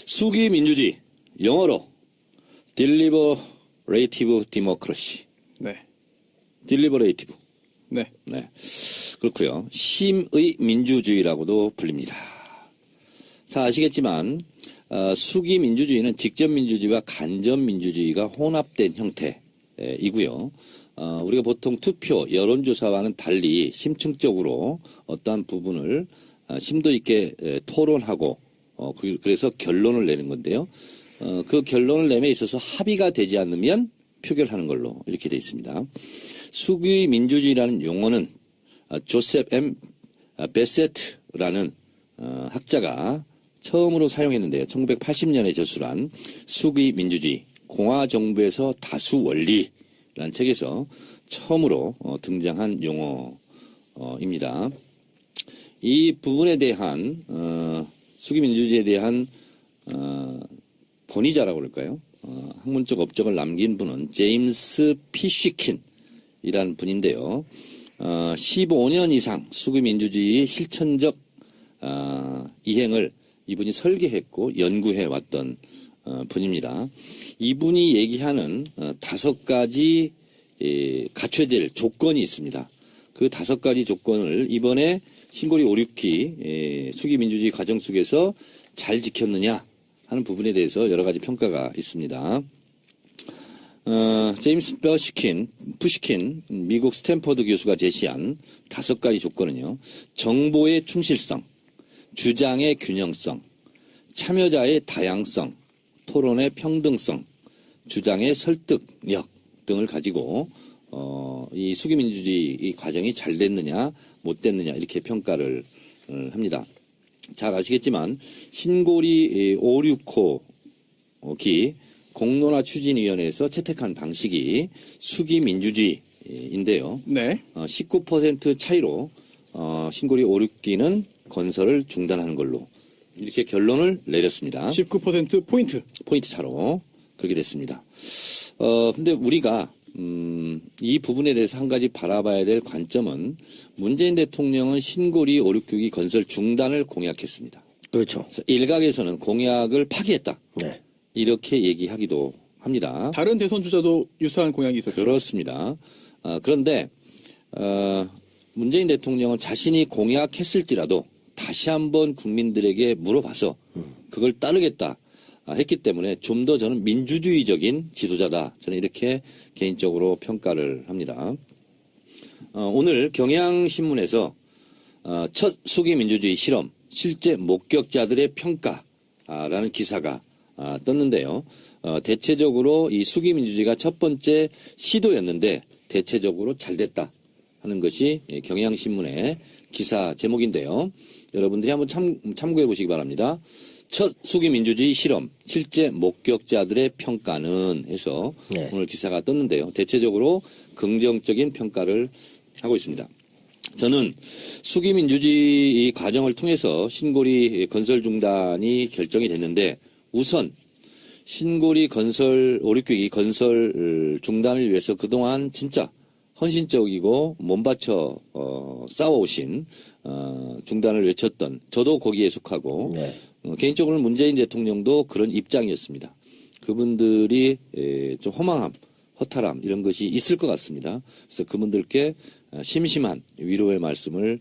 수기 민주주의, 영어로 Deliberative Democracy. 네. Deliberative. 네. 네. 그렇고요. 심의 민주주의라고도 불립니다. 다 아시겠지만 수기 민주주의는 직접 민주주의와 간접 민주주의가 혼합된 형태이고요. 우리가 보통 투표, 여론조사와는 달리 심층적으로 어떠한 부분을 심도 있게 토론하고 그래서 결론을 내는 건데요. 그 결론을 내에 있어서 합의가 되지 않으면 표결하는 걸로 이렇게 되어 있습니다. 수기 민주주의라는 용어는 조셉 M. 베세트라는 학자가 처음으로 사용했는데요. 1980년에 저술한 수기 민주주의, 공화정부에서 다수 원리라는 책에서 처음으로 등장한 용어입니다. 이 부분에 대한 수기 민주주의에 대한 권위자라고 그럴까요? 학문적 업적을 남긴 분은 제임스 피쉬킨이라는 분인데요. 15년 이상 수기 민주주의 실천적 이행을 이분이 설계했고 연구해 왔던 분입니다. 이분이 얘기하는 5가지 갖춰야 될 조건이 있습니다. 그 5가지 조건을 이번에 신고리 5, 6기 수기 민주주의 과정 속에서 잘 지켰느냐 하는 부분에 대해서 여러 가지 평가가 있습니다. 제임스 푸시킨 미국 스탠퍼드 교수가 제시한 5가지 조건은요. 정보의 충실성, 주장의 균형성, 참여자의 다양성, 토론의 평등성, 주장의 설득력 등을 가지고 이 수기 민주주의 이 과정이 잘 됐느냐 못 됐느냐 이렇게 평가를 합니다. 잘 아시겠지만 신고리 5, 6호기 공론화 추진위원회에서 채택한 방식이 수기 민주주의인데요. 네. 19% 차이로 신고리 5, 6기는 건설을 중단하는 걸로 이렇게 결론을 내렸습니다. 19% 포인트. 포인트 차로 그렇게 됐습니다. 근데 우리가 이 부분에 대해서 한 가지 바라봐야 될 관점은 문재인 대통령은 신고리 5, 6기기 건설 중단을 공약했습니다. 그렇죠. 일각에서는 공약을 파기했다. 네. 이렇게 얘기하기도 합니다. 다른 대선 주자도 유사한 공약이 있었죠. 그렇습니다. 그런데 문재인 대통령은 자신이 공약했을지라도 다시 한번 국민들에게 물어봐서 그걸 따르겠다 했기 때문에 좀 더 저는 민주주의적인 지도자다. 저는 이렇게 개인적으로 평가를 합니다. 오늘 경향신문에서 첫 수기 민주주의 실험 실제 목격자들의 평가라는 기사가 떴는데요. 대체적으로 이 수기 민주주의가 첫 번째 시도였는데 대체적으로 잘 됐다 하는 것이 경향신문의 기사 제목인데요. 여러분들이 한번 참고해 보시기 바랍니다. 첫 수기 민주주의 실험 실제 목격자들의 평가는 해서 네. 오늘 기사가 떴는데요. 대체적으로 긍정적인 평가를 하고 있습니다. 저는 수기 민주주의 과정을 통해서 신고리 건설 중단이 결정이 됐는데 우선 신고리 건설 5, 6기기 건설 중단을 위해서 그동안 진짜 헌신적이고 몸바쳐 싸워오신 중단을 외쳤던 저도 거기에 속하고 네. 개인적으로는 문재인 대통령도 그런 입장이었습니다. 그분들이 좀 허망함, 허탈함 이런 것이 있을 것 같습니다. 그래서 그분들께 심심한 위로의 말씀을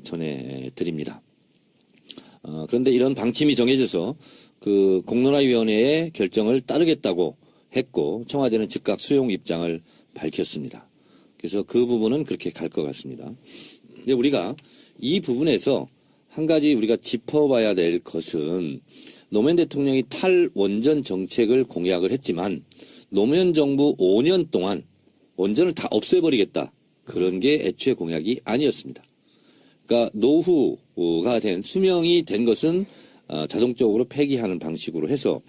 전해드립니다. 그런데 이런 방침이 정해져서 그 공론화위원회의 결정을 따르겠다고 했고 청와대는 즉각 수용 입장을 밝혔습니다. 그래서 그 부분은 그렇게 갈 것 같습니다. 근데 우리가 이 부분에서 한 가지 우리가 짚어봐야 될 것은 노무현 대통령이 탈원전 정책을 공약을 했지만 노무현 정부 5년 동안 원전을 다 없애버리겠다. 그런 게 애초에 공약이 아니었습니다. 그러니까 노후가 된 수명이 된 것은 자동적으로 폐기하는 방식으로 해서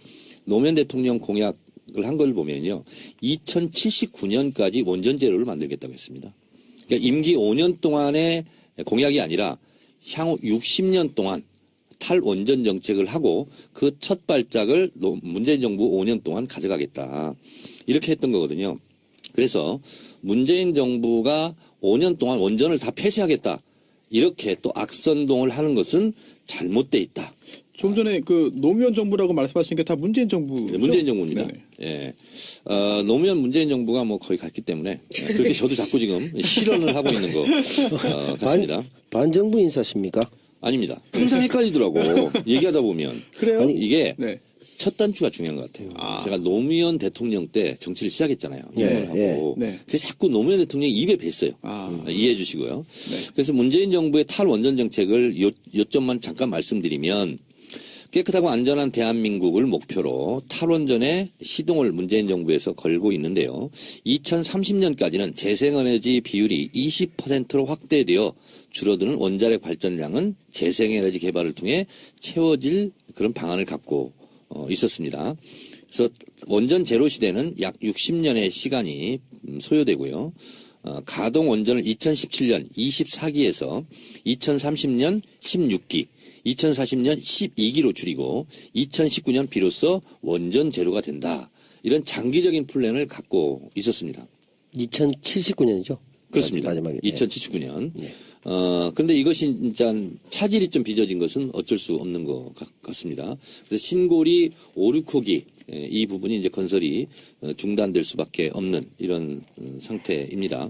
노무현 대통령 공약을 한 걸 보면요. 2079년까지 원전제로를 만들겠다고 했습니다. 그러니까 임기 5년 동안의 공약이 아니라 향후 60년 동안 탈원전 정책을 하고 그 첫 발작을 문재인 정부 5년 동안 가져가겠다. 이렇게 했던 거거든요. 그래서 문재인 정부가 5년 동안 원전을 다 폐쇄하겠다. 이렇게 또 악선동을 하는 것은 잘못돼 있다. 좀 전에 그 노무현 정부라고 말씀하신 게 다 문재인 정부죠? 네, 문재인 정부입니다. 네네. 예. 노무현 문재인 정부가 뭐 거의 갔기 때문에 그렇게 저도 자꾸 지금 실언을 하고 있는 것 같습니다. 반정부 인사십니까? 아닙니다. 항상 헷갈리더라고. 얘기하다 보면. 그래요? 아니, 이게 네. 첫 단추가 중요한 것 같아요. 제가 노무현 대통령 때 정치를 시작했잖아요. 예, 하고. 예. 네. 그래서 자꾸 노무현 대통령이 입에 뱄어요. 이해해 주시고요. 네. 그래서 문재인 정부의 탈원전 정책을 요점만 잠깐 말씀드리면 깨끗하고 안전한 대한민국을 목표로 탈원전의 시동을 문재인 정부에서 걸고 있는데요. 2030년까지는 재생에너지 비율이 20%로 확대되어 줄어드는 원자력 발전량은 재생에너지 개발을 통해 채워질 그런 방안을 갖고 있었습니다. 그래서 원전 제로 시대는 약 60년의 시간이 소요되고요. 가동 원전을 2017년 24기에서 2030년 16기, 2040년 12기로 줄이고 2019년 비로소 원전 제로가 된다. 이런 장기적인 플랜을 갖고 있었습니다. 2079년이죠? 그렇습니다. 마지막에. 2079년. 예. 근데 이것이 진짜 차질이 좀 빚어진 것은 어쩔 수 없는 것 같습니다. 그래서 신고리 5, 6호기 이 부분이 이제 건설이 중단될 수밖에 없는 이런 상태입니다.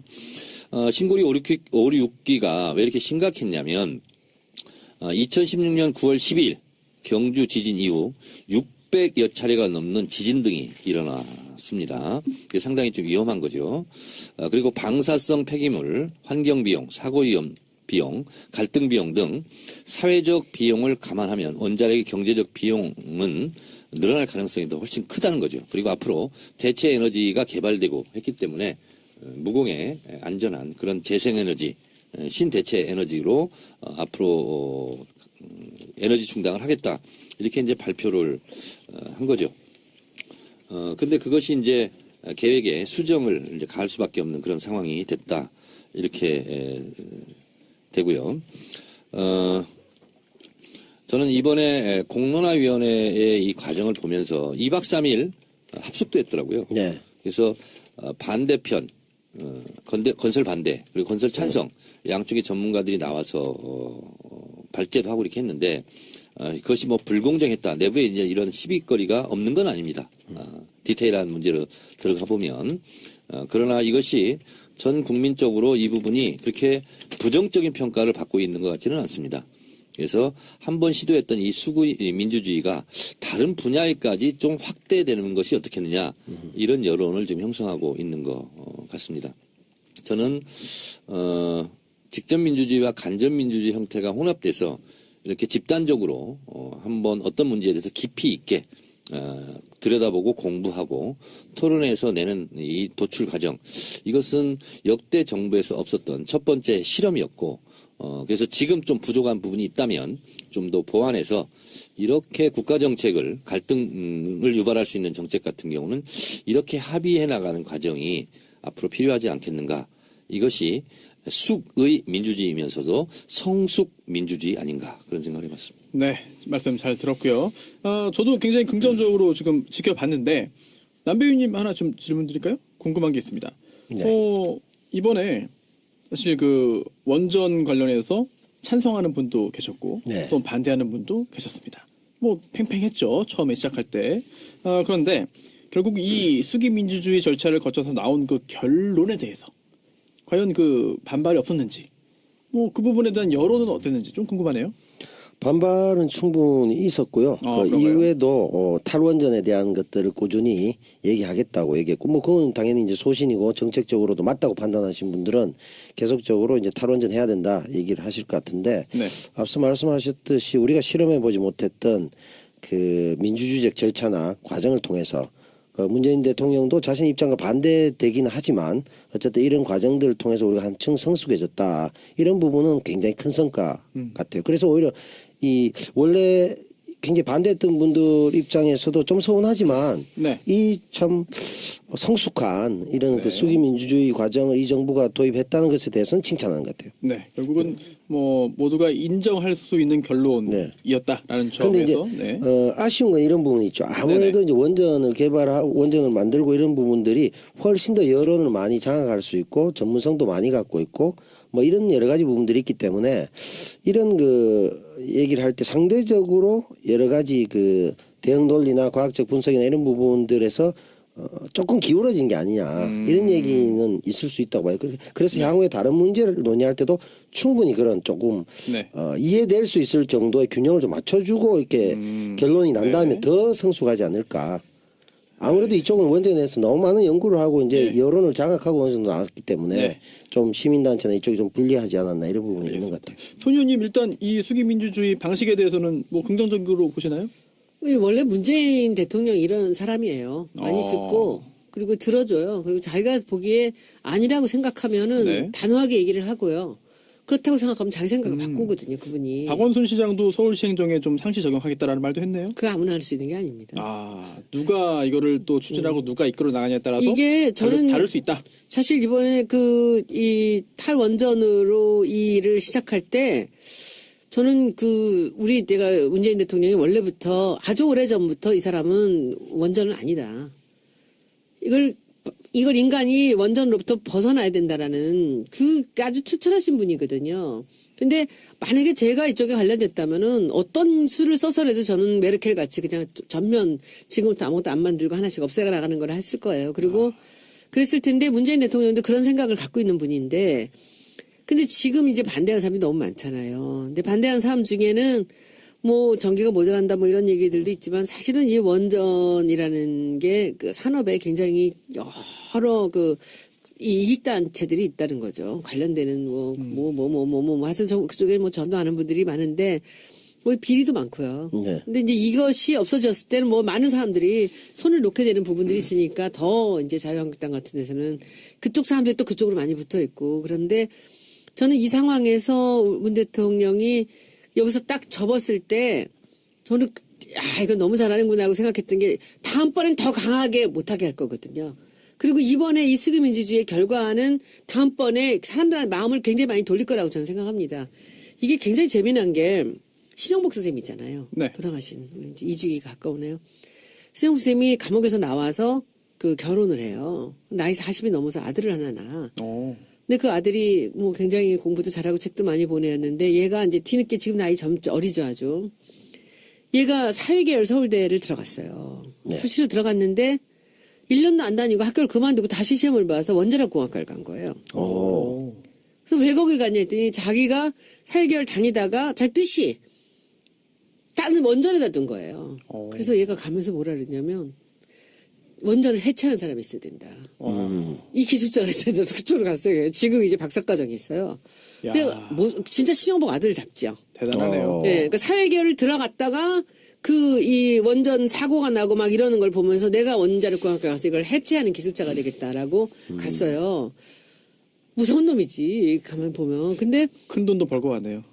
신고리 5, 6기가 왜 이렇게 심각했냐면 2016년 9월 10일 경주 지진 이후 600여 차례가 넘는 지진 등이 일어났습니다. 이게 상당히 좀 위험한 거죠. 그리고 방사성 폐기물, 환경비용, 사고위험 비용, 갈등 비용 등 사회적 비용을 감안하면 원자력의 경제적 비용은 늘어날 가능성이 더 훨씬 크다는 거죠. 그리고 앞으로 대체 에너지가 개발되고 했기 때문에 무공해 안전한 그런 재생에너지, 신대체 에너지로 앞으로 에너지 충당을 하겠다. 이렇게 이제 발표를 한 거죠. 근데 그것이 이제 계획에 수정을 이제 가할 수밖에 없는 그런 상황이 됐다. 이렇게 되고요. 저는 이번에 공론화위원회의 이 과정을 보면서 2박 3일 합숙도 했더라고요. 네. 그래서 반대편, 건설 반대, 그리고 건설 찬성, 양쪽의 전문가들이 나와서 발제도 하고 이렇게 했는데 그것이 뭐 불공정했다. 내부에 이제 이런 시비거리가 없는 건 아닙니다. 디테일한 문제로 들어가 보면 그러나 이것이 전 국민적으로 이 부분이 그렇게 부정적인 평가를 받고 있는 것 같지는 않습니다. 그래서 한번 시도했던 이 수구 민주주의가 다른 분야에까지 좀 확대되는 것이 어떻겠느냐 이런 여론을 지금 형성하고 있는 것 같습니다. 저는 직접 민주주의와 간접 민주주의 형태가 혼합돼서 이렇게 집단적으로 한번 어떤 문제에 대해서 깊이 있게 들여다보고 공부하고 토론회에서 내는 이 도출 과정 이것은 역대 정부에서 없었던 첫 번째 실험이었고 그래서 지금 좀 부족한 부분이 있다면 좀 더 보완해서 이렇게 국가 정책을 갈등을 유발할 수 있는 정책 같은 경우는 이렇게 합의해 나가는 과정이 앞으로 필요하지 않겠는가. 이것이 숙의 민주주의이면서도 성숙 민주주의 아닌가 그런 생각을 해봤습니다. 네, 말씀 잘 들었고요. 저도 굉장히 긍정적으로 지금 지켜봤는데 남배우님 하나 좀 질문 드릴까요? 궁금한 게 있습니다. 네. 이번에 사실 그 원전 관련해서 찬성하는 분도 계셨고 네. 또 반대하는 분도 계셨습니다. 뭐 팽팽했죠. 처음에 시작할 때. 그런데 결국 이 수기 민주주의 절차를 거쳐서 나온 그 결론에 대해서 과연 그 반발이 없었는지 뭐 그 부분에 대한 여론은 어땠는지 좀 궁금하네요. 반발은 충분히 있었고요. 그 그런가요? 이후에도 탈원전에 대한 것들을 꾸준히 얘기하겠다고 얘기했고, 뭐 그건 당연히 이제 소신이고 정책적으로도 맞다고 판단하신 분들은 계속적으로 이제 탈원전 해야 된다 얘기를 하실 것 같은데, 네. 앞서 말씀하셨듯이 우리가 실험해 보지 못했던 그 민주주의적 절차나 과정을 통해서 그 문재인 대통령도 자신 입장과 반대되기는 하지만 어쨌든 이런 과정들을 통해서 우리가 한층 성숙해졌다. 이런 부분은 굉장히 큰 성과 같아요. 그래서 오히려 이 원래 굉장히 반대했던 분들 입장에서도 좀 서운하지만 네. 이 참 성숙한 이런 그 네. 수기 민주주의 과정을 이 정부가 도입했다는 것에 대해서는 칭찬하는 것 같아요. 네, 결국은 뭐 모두가 인정할 수 있는 결론이었다라는 그런데 이제 점에서 네. 아쉬운 건 이런 부분이 있죠. 아무래도 네네. 이제 원전을 개발하고 원전을 만들고 이런 부분들이 훨씬 더 여론을 많이 장악할 수 있고 전문성도 많이 갖고 있고 뭐 이런 여러 가지 부분들이 있기 때문에 이런 그 얘기를 할 때 상대적으로 여러 가지 그 대응 논리나 과학적 분석이나 이런 부분들에서 조금 기울어진 게 아니냐 이런 얘기는 있을 수 있다고 봐요. 그래서 향후에 다른 문제를 논의할 때도 충분히 그런 조금 네. 이해될 수 있을 정도의 균형을 좀 맞춰주고 이렇게 결론이 난 다음에 네. 더 성숙하지 않을까. 아무래도 이쪽은 원전에 대해서 너무 많은 연구를 하고 이제 네. 여론을 장악하고 원전도 나왔기 때문에 네. 좀 시민단체나 이쪽이 좀 불리하지 않았나 이런 부분이 있는 것 같아요. 손 의원님 일단 이 수기민주주의 방식에 대해서는 뭐 긍정적으로 보시나요? 원래 문재인 대통령 이런 사람이에요. 많이 어. 듣고 그리고 들어줘요. 그리고 자기가 보기에 아니라고 생각하면은 네. 단호하게 얘기를 하고요. 그렇다고 생각하면 자기 생각을 바꾸거든요. 그분이. 박원순 시장도 서울시 행정에 좀 상시 적용하겠다라는 말도 했네요. 그 아무나 할 수 있는 게 아닙니다. 아 누가 이거를 또 추진하고 누가 이끌어 나가냐에 따라서 이게 저는 다를 수 있다. 사실 이번에 이 탈원전으로 이 일을 시작할 때 저는 내가 문재인 대통령이 원래부터 아주 오래 전부터 이 사람은 원전은 아니다. 이걸 인간이 원전으로부터 벗어나야 된다라는 아주 추천하신 분이거든요. 근데 만약에 제가 이쪽에 관련됐다면은 어떤 수를 써서라도 저는 메르켈 같이 그냥 전면 지금부터 아무것도 안 만들고 하나씩 없애가 나가는 걸 했을 거예요. 그리고 그랬을 텐데 문재인 대통령도 그런 생각을 갖고 있는 분인데 근데 지금 이제 반대하는 사람이 너무 많잖아요. 근데 반대하는 사람 중에는 뭐 전기가 모자란다 뭐 이런 얘기들도 있지만 사실은 이 원전이라는 게 그 산업에 굉장히 여러 이 이익단체들이 있다는 거죠. 관련되는 하여튼 그쪽에 뭐 전도 아는 분들이 많은데 뭐 비리도 많고요. 네. 근데 이제 이것이 없어졌을 때는 뭐 많은 사람들이 손을 놓게 되는 부분들이 있으니까 더 이제 자유한국당 같은 데서는 그쪽 사람들이 또 그쪽으로 많이 붙어 있고 그런데 저는 이 상황에서 문 대통령이 여기서 딱 접었을 때 저는 이거 너무 잘하는구나 하고 생각했던 게 다음번엔 더 강하게 못하게 할 거거든요. 그리고 이번에 이 수기민주주의의 결과는 다음번에 사람들의 마음을 굉장히 많이 돌릴 거라고 저는 생각합니다. 이게 굉장히 재미난 게 신영복 선생님 있잖아요. 네. 돌아가신 우리 이제 2주기가 가까우네요. 신영복 선생님이 감옥에서 나와서 결혼을 해요. 나이 40이 넘어서 아들을 하나 낳아. 근데 그 아들이 뭐 굉장히 공부도 잘하고 책도 많이 보내었는데 얘가 이제 뒤늦게 지금 나이 어리죠 아주. 얘가 사회계열 서울대를 들어갔어요. 네. 수시로 들어갔는데 1년도 안 다니고 학교를 그만두고 다시 시험을 봐서 원자력공학과를 간 거예요. 그래서 왜 거길 갔냐 했더니 자기가 사회계열 다니다가 자기 뜻이 다른 원전에다 둔 거예요. 그래서 얘가 가면서 뭐라 그랬냐면 원전을 해체하는 사람이 있어야 된다. 이 기술자가 있어야 된다. 그쪽으로 갔어요. 지금 이제 박사과정이 있어요. 근데 진짜 신영복 아들답죠. 대단하네요. 네, 그러니까 사회계열을 들어갔다가 이 원전 사고가 나고 막 이러는 걸 보면서 내가 원자력공학과 가서 이걸 해체하는 기술자가 되겠다라고 갔어요. 무서운 놈이지 가만 보면. 근데 큰 돈도 벌고 가네요.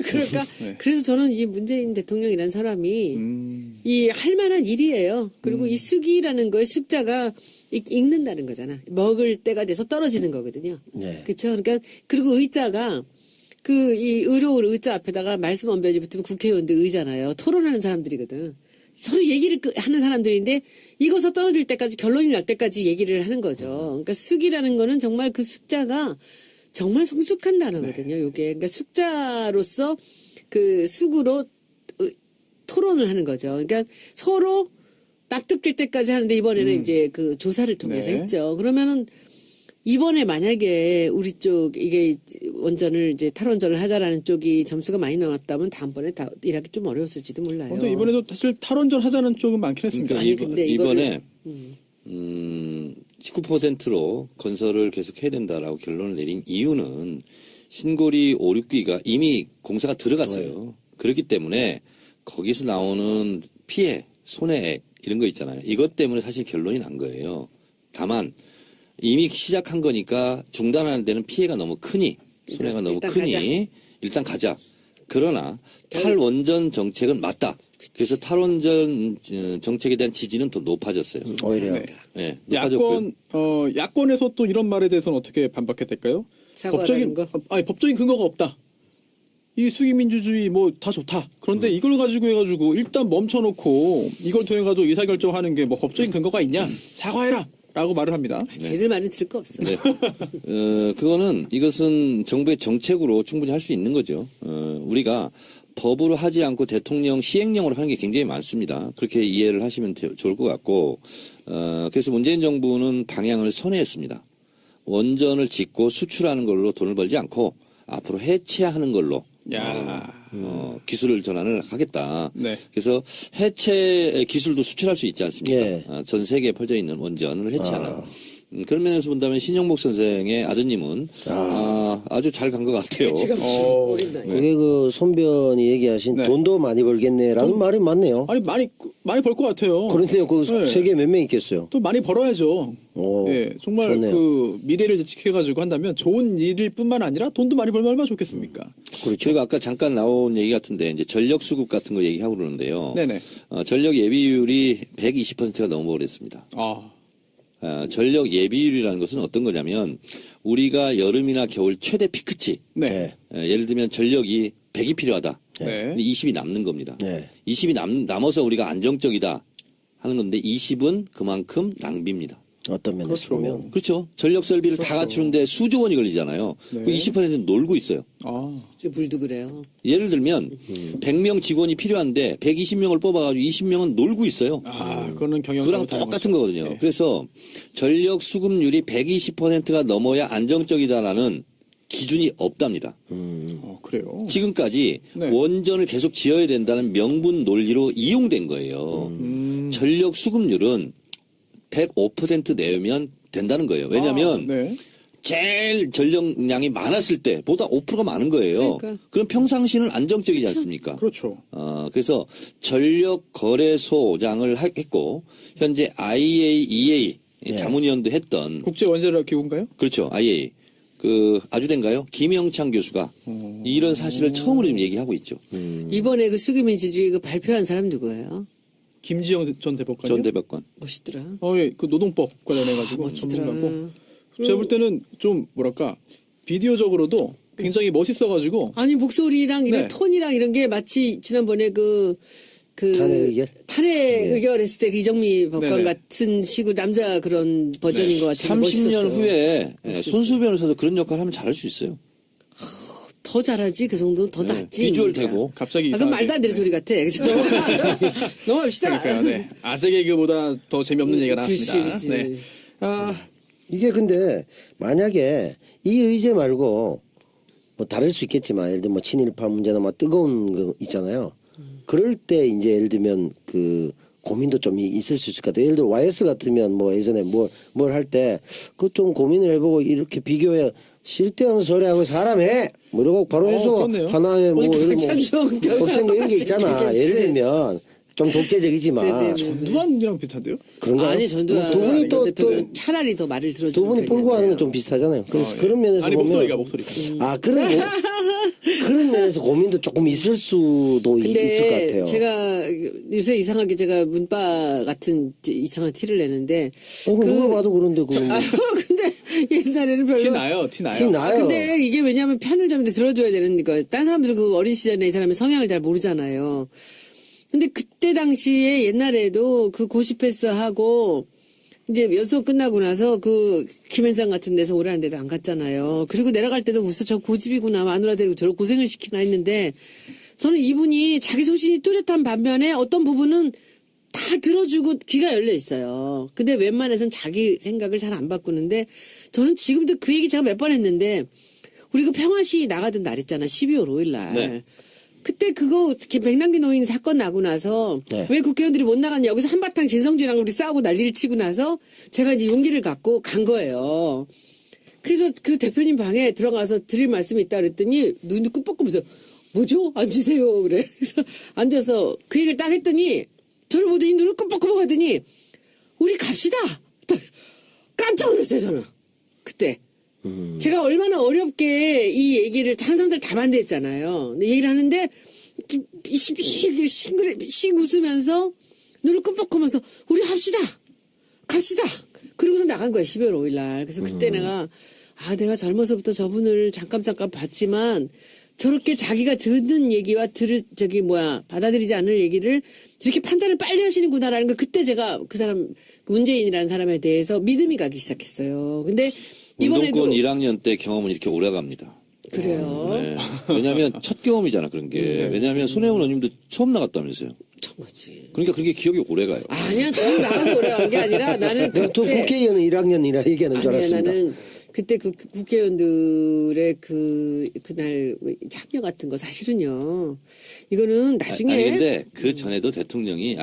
그러니까 네. 그래서 저는 이 문재인 대통령이라는 사람이 이 할 만한 일이에요. 그리고 이 숙이라는 거에 숙자가 읽는다는 거잖아. 먹을 때가 돼서 떨어지는 거거든요. 네. 그렇죠. 그러니까 그리고 의자가 이 의료를 의자 앞에다가 말씀 언변이 붙으면 국회의원들 의잖아요. 토론하는 사람들이거든. 서로 얘기를 하는 사람들인데 이거서 떨어질 때까지 결론이 날 때까지 얘기를 하는 거죠. 그러니까 숙이라는 거는 정말 그 숙자가 정말 성숙한 단어거든요. 요게 그러니까 숙자로서 숙으로 토론을 하는 거죠. 그러니까 서로 납득될 때까지 하는데 이번에는 이제 조사를 통해서 네. 했죠. 그러면은 이번에 만약에 우리 쪽 이게 원전을 이제 탈원전을 하자라는 쪽이 점수가 많이 나왔다면 다음번에 일하기 좀 어려웠을지도 몰라요. 근데 이번에도 사실 탈원전 하자는 쪽은 많긴 했습니다. 그러니까 근데 이번에 19%로 건설을 계속 해야 된다라고 결론을 내린 이유는 신고리 5, 6기가 이미 공사가 들어갔어요. 그렇기 때문에 거기서 나오는 피해, 손해액 이런 거 있잖아요. 이것 때문에 사실 결론이 난 거예요. 다만 이미 시작한 거니까 중단하는 데는 피해가 너무 크니 손해가 너무 크니 일단 가자. 그러나 탈원전 정책은 맞다. 그래서 탈원전 정책에 대한 지지는 더 높아졌어요. 오히려 네. 네, 높아졌고요. 야권에서 또 이런 말에 대해서는 어떻게 반박했을까요? 사과하는 거? 법적인 근거가 없다. 이 수기민주주의 뭐 다 좋다. 그런데 이걸 가지고 해가지고 일단 멈춰놓고 이걸 통해 가지고 의사결정하는 게 뭐 법적인 근거가 있냐? 사과해라. 라고 말을 합니다. 걔들 말은 들을 거 없어. 네. 이것은 정부의 정책으로 충분히 할 수 있는 거죠. 우리가 법으로 하지 않고 대통령 시행령으로 하는 게 굉장히 많습니다. 그렇게 이해를 하시면 좋을 것 같고, 그래서 문재인 정부는 방향을 선회했습니다. 원전을 짓고 수출하는 걸로 돈을 벌지 않고 앞으로 해체하는 걸로 기술을 전환을 하겠다. 네. 그래서 해체 기술도 수출할 수 있지 않습니까? 예. 전 세계에 퍼져 있는 원전을 해체하는. 그런 면에서 본다면 신영복 선생의 아드님은 아주 잘 간 것 같아요. 지금 어린 나이. 그게 그 손변이 얘기하신 네. 돈도 많이 벌겠네라는 말이 맞네요. 아니 많이 벌 것 같아요. 그런데요, 그 네. 세계에 몇 명 있겠어요? 또 많이 벌어야죠. 오, 예, 정말 좋네요. 그 미래를 예측해가지고 한다면 좋은 일일 뿐만 아니라 돈도 많이 벌면 얼마나 좋겠습니까? 그렇죠. 그리고 아까 잠깐 나온 얘기 같은데 이제 전력 수급 같은 거 얘기하고 그러는데요. 네네. 전력 예비율이 120%가 넘어버렸습니다. 전력 예비율이라는 것은 어떤 거냐면 우리가 여름이나 겨울 최대 피크치. 네. 예를 들면 전력이 100이 필요하다. 네. 20이 남는 겁니다. 네. 20이 남아서 우리가 안정적이다 하는 건데 20은 그만큼 낭비입니다. 어떤 면에서 그렇죠. 보면. 그렇죠. 전력 설비를 다 갖추는데 수조 원이 걸리잖아요. 네. 그 20%는 놀고 있어요. 저 물도 그래요. 예를 들면 100명 직원이 필요한데 120명을 뽑아가지고 20명은 놀고 있어요. 그거는 경영 그랑 똑같은 거거든요. 네. 그래서 전력 수급률이 120%가 넘어야 안정적이다라는 기준이 없답니다. 그래요. 지금까지 네. 원전을 계속 지어야 된다는 명분 논리로 이용된 거예요. 전력 수급률은 105% 내면 된다는 거예요. 왜냐하면 네. 제일 전력량이 많았을 때보다 5%가 많은 거예요. 그러니까. 그럼 평상시는 안정적이지 않습니까? 그렇죠. 그래서 전력 거래소장을 했고 현재 IAEA 자문위원도 했던 국제 원자력 기구인가요? 그렇죠. IAEA 아주 된가요? 김영창 교수가 이런 사실을 처음으로 지금 얘기하고 있죠. 이번에 그 수기민주주의 그 발표한 사람 누구예요? 김지영 전 대법관이요. 전 대법관. 멋있더라. 예, 그 노동법 관련해가지고 멋지더라. 전문가고. 제가 볼 때는 좀 뭐랄까 비디오적으로도 굉장히 멋있어가지고 아니 목소리랑 이런 네. 톤이랑 이런 게 마치 지난번에 그 탄핵 의결? 탄핵 의결했을 때 그 이정미 법관 네네. 같은 식으로 남자 그런 버전인 것 같아요. 30년 멋있었어요. 후에 손수 변호사도 그런 역할을 하면 잘할 수 있어요. 더 잘하지 그 정도는 더 네, 낫지. 비주얼 그러니까. 되고. 갑자기 그건 이상하게- 말도 안 되는 네. 소리 같아. 그죠? 넘어갑시다. 그러니까요. 네. 아재 개그보다 더 재미없는 얘기가 나왔습니다. 그렇지. 네. 이게 근데 만약에 이 의제 말고 뭐 다를 수 있겠지만 예를 들면 뭐 친일파 문제나 뭐 뜨거운 거 있잖아요. 그럴 때 이제 예를 들면 그 고민도 좀 있을 수 있을 것 같아요. 예를 들어 YS 같으면 뭐 예전에 뭘 할 때 그 좀 고민을 해보고 이렇게 비교해 쓸데없는 소리하고 사람해 뭐 이러고 바로 해서 그렇네요. 하나의 뭐 이런 박찬종 변호사랑 없앤 거 이런 게 똑같이 있잖아. 얘기했지. 예를 들면 좀 독재적이지만 네네네. 전두환이랑 비슷한데요? 그런가? 아니 전두환 두 분이 또 차라리 더 말을 들어주는 두 분이 끌고 가는 건 편이었네요. 좀 비슷하잖아요. 그래서 예. 그런 면에서 아니 보면 목소리가 그런 면에서 고민도 조금 있을 수도 있을 것 근데 같아요. 제가 요새 이상하게 제가 문바 같은 이상한 티를 내는데 누가 봐도 그런데 그거 뭐. 근데 옛날에는 별로 티 나요. 티 나요. 근데 이게 왜냐하면 편을 좀 들어줘야 되는 거. 딴 사람들 그 어린 시절에 이 사람의 성향을 잘 모르잖아요. 근데 그때 당시에 옛날에도 그 고시패스하고 이제 연수원 끝나고 나서 그 김현장 같은 데서 오라는 데도 안 갔잖아요. 그리고 내려갈 때도 무슨 저 고집이구나 마누라 데리고 저런 고생을 시키나 했는데 저는 이분이 자기 소신이 뚜렷한 반면에 어떤 부분은 다 들어주고 귀가 열려 있어요. 근데 웬만해서는 자기 생각을 잘 안 바꾸는데 저는 지금도 그 얘기 제가 몇 번 했는데 우리 그 평화시 나가던 날 있잖아. 12월 5일 날. 네. 그때 그거 백남기 노인 사건 나고 나서 네. 왜 국회의원들이 못 나갔냐 여기서 한바탕 진성준이랑 우리 싸우고 난리를 치고 나서 제가 이제 용기를 갖고 간 거예요. 그래서 그 대표님 방에 들어가서 드릴 말씀이 있다 그랬더니 눈도 끄뻑끄면서 뭐죠? 앉으세요. 그래. 그래서 앉아서 그 얘기를 딱 했더니 저를 보더니 눈을 끄뻑끄뻑 하더니 우리 갑시다. 깜짝 놀랐어요 저는. 그때. 제가 얼마나 어렵게 이 얘기를 다른 사람들 다 반대했잖아요. 근데 얘기를 하는데 씩 웃으면서 눈을 끔뻑하면서 우리 갑시다. 그러고서 나간 거야 12월 5일 날. 그래서 그때 내가 내가 젊어서부터 저분을 잠깐 봤지만 저렇게 자기가 듣는 얘기와 받아들이지 않을 얘기를 이렇게 판단을 빨리 하시는구나라는 거 그때 제가 그 사람 문재인이라는 사람에 대해서 믿음이 가기 시작했어요. 근데 이번에도 운동권 1학년 때 경험은 이렇게 오래 갑니다. 그래요. 네. 왜냐하면 첫 경험이잖아 그런 게. 왜냐하면 손혜원 의원님도 처음 나갔다면서요. 정말지. 그러니까 그렇게 기억이 오래 가요. 아니야, 처음 나가서 오래 간 게 아니라 나는 내가 또 그때 국회의원은 1학년이라 얘기하는 줄 아니야, 알았습니다. 나는 그때 그 국회의원들의 그날 참여 같은 거 사실은요. 이거는 나중에 아니 근데 그 전에도 대통령이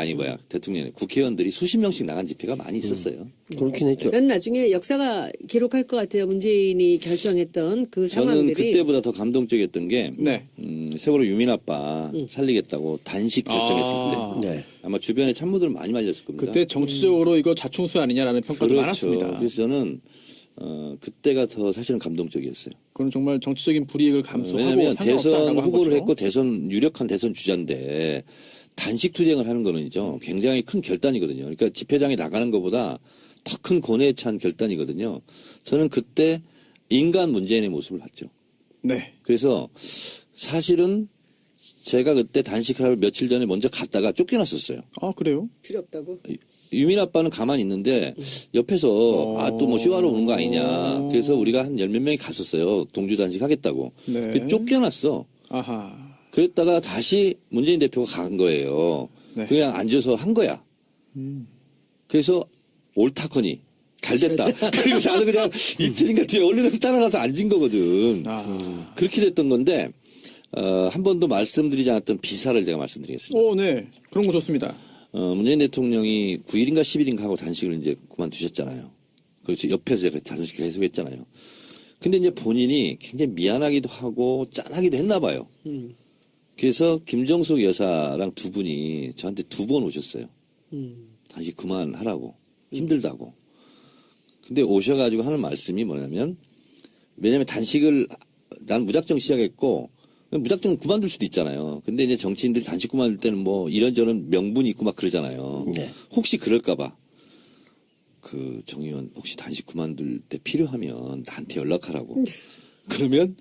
국회의원들이 수십 명씩 나간 집회가 많이 있었어요. 그렇긴 했죠. 난 나중에 역사가 기록할 것 같아요. 문재인이 결정했던 그 저는 상황들이. 그때보다 더 감동적이었던 게 네. 세월호 유민 아빠 살리겠다고 단식 결정했을 때 네. 아마 주변에 참모들 많이 말렸을 겁니다. 그때 정치적으로 이거 자충수 아니냐라는 평가도 그렇죠. 많았습니다. 그래서 저는 그때가 더 사실은 감동적이었어요. 그건 정말 정치적인 불이익을 감수하고 왜냐하면 대선 상관없다라고 한 후보를 거죠. 했고 유력한 대선 주자인데 단식 투쟁을 하는 거는요 굉장히 큰 결단이거든요. 그러니까 집회장에 나가는 것보다 더 큰 권해에 찬 결단이거든요. 저는 그때 인간 문재인의 모습을 봤죠. 네. 그래서 사실은 제가 그때 단식하러 며칠 전에 먼저 갔다가 쫓겨났었어요. 아 그래요? 두렵다고? 유민 아빠는 가만히 있는데 옆에서 또 뭐 쇼하러 오는 거 아니냐. 그래서 우리가 한 열 몇 명이 갔었어요. 동주 단식 하겠다고. 네. 근데 쫓겨났어. 아하. 그랬다가 다시 문재인 대표가 간 거예요. 네. 그냥 앉아서 한 거야. 그래서 옳다커니 잘 됐다. 그리고 나도 그냥 이틀인가 뒤에 얼른 가서 따라가서 앉은 거거든. 아. 그렇게 됐던 건데 한 번도 말씀드리지 않았던 비사를 제가 말씀드리겠습니다. 오, 네. 그런 거 좋습니다. 문재인 대통령이 9일인가 10일인가 하고 단식을 이제 그만두셨잖아요. 그렇죠. 옆에서 제가 단식을 계속 했잖아요. 근데 이제 본인이 굉장히 미안하기도 하고 짠하기도 했나 봐요. 그래서 김정숙 여사랑 두 분이 저한테 2번 오셨어요. 단식 그만하라고. 힘들다고. 근데 오셔가지고 하는 말씀이 뭐냐면 왜냐면 단식을 난 무작정 시작했고 무작정 그만둘 수도 있잖아요. 근데 이제 정치인들이 단식 그만둘 때는 뭐 이런저런 명분이 있고 막 그러잖아요. 네. 혹시 그럴까봐 정 의원 혹시 단식 그만둘 때 필요하면 나한테 연락하라고. 그러면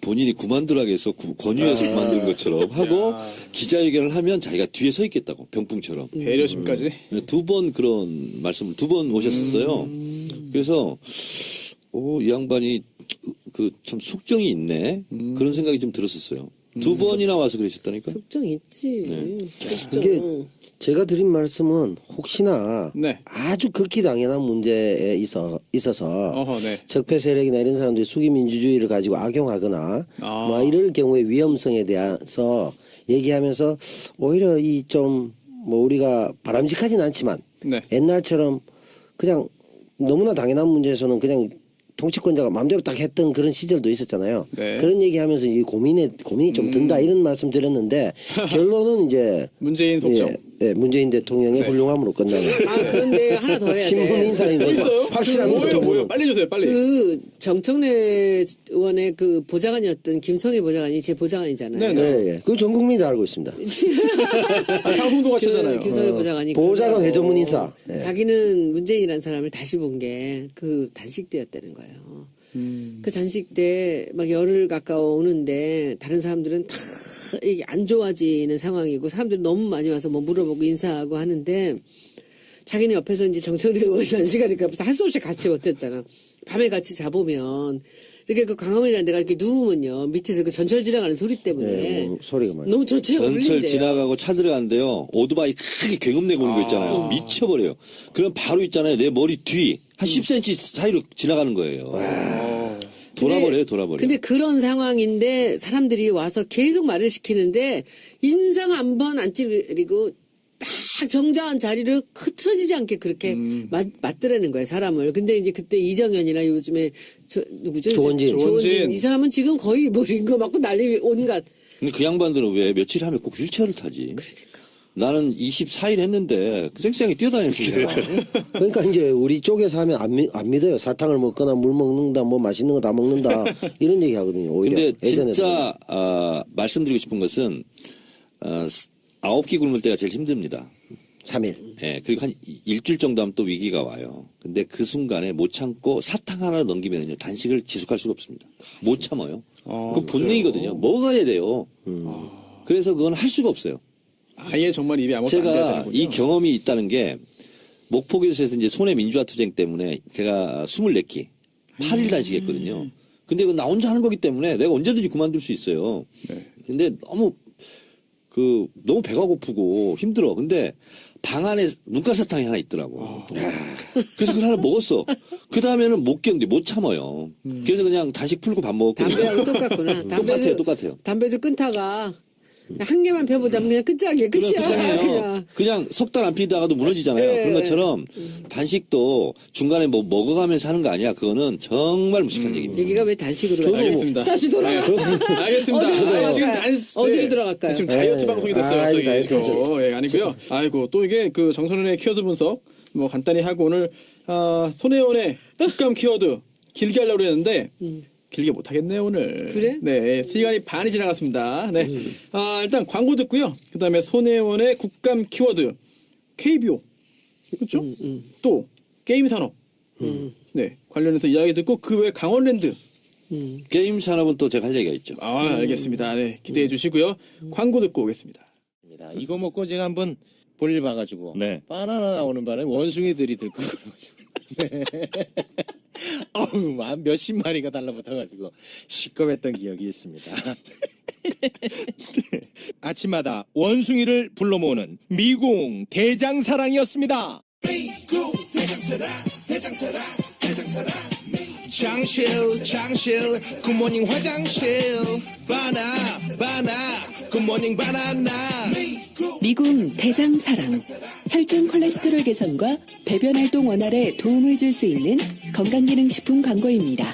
본인이 그만두라고 해서 권유해서 그만두는 것처럼 하고 기자회견을 하면 자기가 뒤에 서 있겠다고 병풍처럼. 배려심까지. 2번 그런 말씀을 2번 오셨었어요. 그래서 이 양반이 참 속정이 있네. 그런 생각이 좀 들었었어요. 2번이나 와서 그러셨다니까. 속정 있지. 네. 속정. 이게 제가 드린 말씀은 혹시나 네. 아주 극히 당연한 문제에 있어서 어허, 네. 적폐 세력이나 이런 사람들이 수기민주주의를 가지고 악용하거나 뭐 이럴 경우의 위험성에 대해서 얘기하면서 오히려 이 좀 뭐 우리가 바람직하진 않지만 네. 옛날처럼 그냥 너무나 당연한 문제에서는 그냥 통치권자가 마음대로 딱 했던 그런 시절도 있었잖아요. 네. 그런 얘기하면서 이 고민이 좀 든다 이런 말씀 드렸는데 결론은 이제 문재인 속정. 예, 문재인 대통령의 네. 훌륭함으로 끝나는. 그런데 하나 더 해야 돼. 신문 인사인 또 거 있어요? 확실한 것도 뭐예요? 보고. 빨리 주세요. 빨리. 정청래 의원의 보좌관이었던 김성애 보좌관이 제 보좌관이잖아요. 네, 네, 예. 그 전 국민이 다 알고 있습니다. 방송도 가시잖아요. 김성애 보좌관이 보좌관 그러고 회전문 인사. 예. 자기는 문재인이라는 사람을 다시 본 게 그 단식 때였다는 거예요. 그 단식 때 막 열흘 가까워 오는데 다른 사람들은 다 이게 안 좋아지는 상황이고 사람들이 너무 많이 와서 뭐 물어보고 인사하고 하는데 자기는 옆에서 이제 정청래 의원이 단식하니까 할 수 없이 같이 버텼잖아. 밤에 같이 자보면 이렇게 강화문이라는 데가 이렇게 누우면요 밑에서 그 전철 지나가는 소리 때문에 예, 소리가 많이. 너무 전체가 전철 울린대요. 지나가고 차 들어가는데요. 오토바이 크게 경음내고 오는 거 있잖아요. 미쳐버려요. 그럼 바로 있잖아요. 내 머리 뒤 한 10cm 사이로 지나가는 거예요. 돌아버려요. 돌아버려요. 근데 그런 상황인데 사람들이 와서 계속 말을 시키는데 인상 한 번 안 찌르고 딱 정자한 자리를 흐트러지지 않게 그렇게 맞더라는 거예요, 사람을. 근데 이제 그때 이정현이나 요즘에 누구죠? 조원진. 이 사람은 지금 거의 뭐 링거 맞고 난리 온갖. 근데 그 양반들은 왜 며칠 하면 꼭 휠체어를 타지? 나는 24일 했는데 쌩쌩하게 뛰어다녔는데. 그러니까 이제 우리 쪽에서 하면 안 믿어요. 사탕을 먹거나 물 먹는다, 뭐 맛있는 거 다 먹는다 이런 얘기 하거든요. 오히려 근데 예전에도. 진짜 말씀드리고 싶은 것은 9끼 굶을 때가 제일 힘듭니다. 3일. 예, 그리고 한 일주일 정도 하면 또 위기가 와요. 근데 그 순간에 못 참고 사탕 하나 넘기면요 단식을 지속할 수가 없습니다. 못 참아요. 그건 본능이거든요. 먹어야 돼요. 그래서 그건 할 수가 없어요. 아예 정말 입에 아무것도 안 돼야 제가 되는군요. 이 경험이 있다는 게 목포교도소에서 이제 손해 민주화 투쟁 때문에 제가 24끼 8일 단식했거든요. 근데 그건 나 혼자 하는 거기 때문에 내가 언제든지 그만둘 수 있어요. 네. 근데 너무 배가 고프고 힘들어. 근데 방 안에 눈가사탕이 하나 있더라고. 그래서 그걸 하나 먹었어. 그 다음에는 못 견디, 못 참아요. 그래서 그냥 단식 풀고 밥 먹었거든요. 담배하고 똑같구나. 똑같아요. 담배도 끊다가 한 개만 펴보자면 그냥 끝장이야. 끝이야. 끝장이에요. 그냥 석 달 안 피다가도 무너지잖아요. 네. 그런 것처럼 단식도 중간에 뭐 먹어가면서 하는 거 아니야. 그거는 정말 무식한 얘기입니다. 얘기가 왜 단식으로 가요? 알겠습니다. 다시 돌아가. 알겠습니다. 어디로 들어갈까요? 지금 어디로 들어갈까요? 지금 다이어트 네. 방송이 됐어요. 아, 갑자기. 다이어트 이거. 예, 아니고요. 아이고 또 이게 그 정선원의 키워드 분석 뭐 간단히 하고 오늘 손혜원의 국감 키워드 길게 하려고 했는데 길게 못 하겠네요 오늘. 그래? 네, 시간이 반이 지나갔습니다. 네, 일단 광고 듣고요. 그다음에 손혜원의 국감 키워드 KBO 그렇죠? 또 게임 산업. 네, 관련해서 이야기 듣고 그 외 강원랜드. 게임 산업은 또 제가 할 얘기가 있죠. 알겠습니다. 네, 기대해 주시고요. 광고 듣고 오겠습니다. 이거 먹고 제가 한번 볼일 봐가지고 네. 바나나 나오는 바람에 원숭이들이 들고 그래가지고 네. 어우 몇십 마리가 달라붙어가지고 시끄럽했던 기억이 있습니다. 아침마다 원숭이를 불러 모으는 미궁 대장사랑이었습니다. 장실 굿모닝 화장실 바나 굿모닝 바나나 미궁 대장사랑 혈중 콜레스테롤 개선과 배변 활동 원활에 도움을 줄 수 있는 건강기능식품 광고입니다.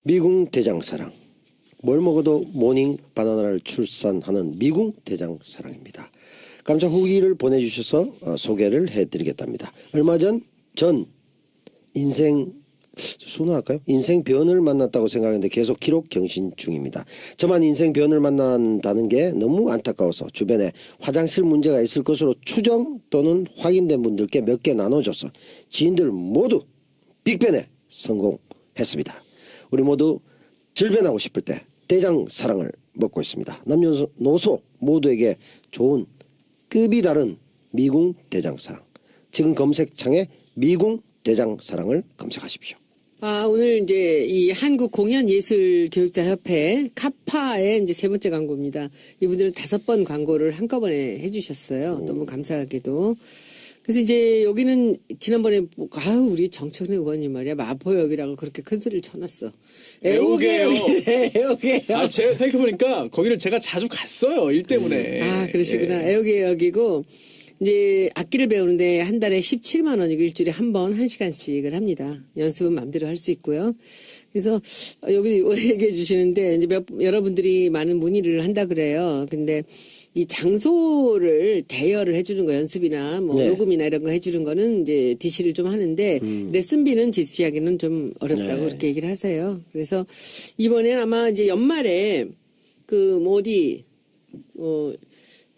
미궁 대장사랑. 뭘 먹어도 모닝 바나나를 출산하는 미궁 대장사랑입니다. 깜짝 후기를 보내주셔서 소개를 해드리겠답니다. 얼마 전 인생 순화할까요? 인생 변을 만났다고 생각했는데 계속 기록 경신 중입니다. 저만 인생 변을 만난다는 게 너무 안타까워서 주변에 화장실 문제가 있을 것으로 추정 또는 확인된 분들께 몇 개 나눠줘서 지인들 모두 빅변에 성공했습니다. 우리 모두 질변하고 싶을 때 대장 사랑을 먹고 있습니다. 남녀노소 모두에게 좋은 급이 다른 미궁 대장 사랑. 지금 검색창에 미궁 대장 사랑을 검색하십시오. 오늘 이제 이 한국공연예술교육자협회 카파의 이제 세 번째 광고입니다. 이분들은 5번 광고를 한꺼번에 해주셨어요. 너무 감사하게도. 그래서 이제 여기는 지난번에 우리 정청래 의원님 말이야 마포역이라고 그렇게 큰 소리를 쳐놨어. 애호개요. 애호개요. 제가 생각해보니까 거기를 제가 자주 갔어요. 일 때문에. 그러시구나. 예. 애호개역이고 이제 악기를 배우는데 한 달에 17만 원이고 일주일에 한 번 1시간씩을 합니다. 연습은 마음대로 할 수 있고요. 그래서 여기 얘기해 주시는데 이제 여러분들이 많은 문의를 한다 그래요. 근데 이 장소를 대여를 해주는 거 연습이나 뭐 네. 녹음이나 이런 거 해주는 거는 이제 DC를 좀 하는데 레슨비는 지시하기는 좀 어렵다고 네. 그렇게 얘기를 하세요. 그래서 이번에 아마 이제 연말에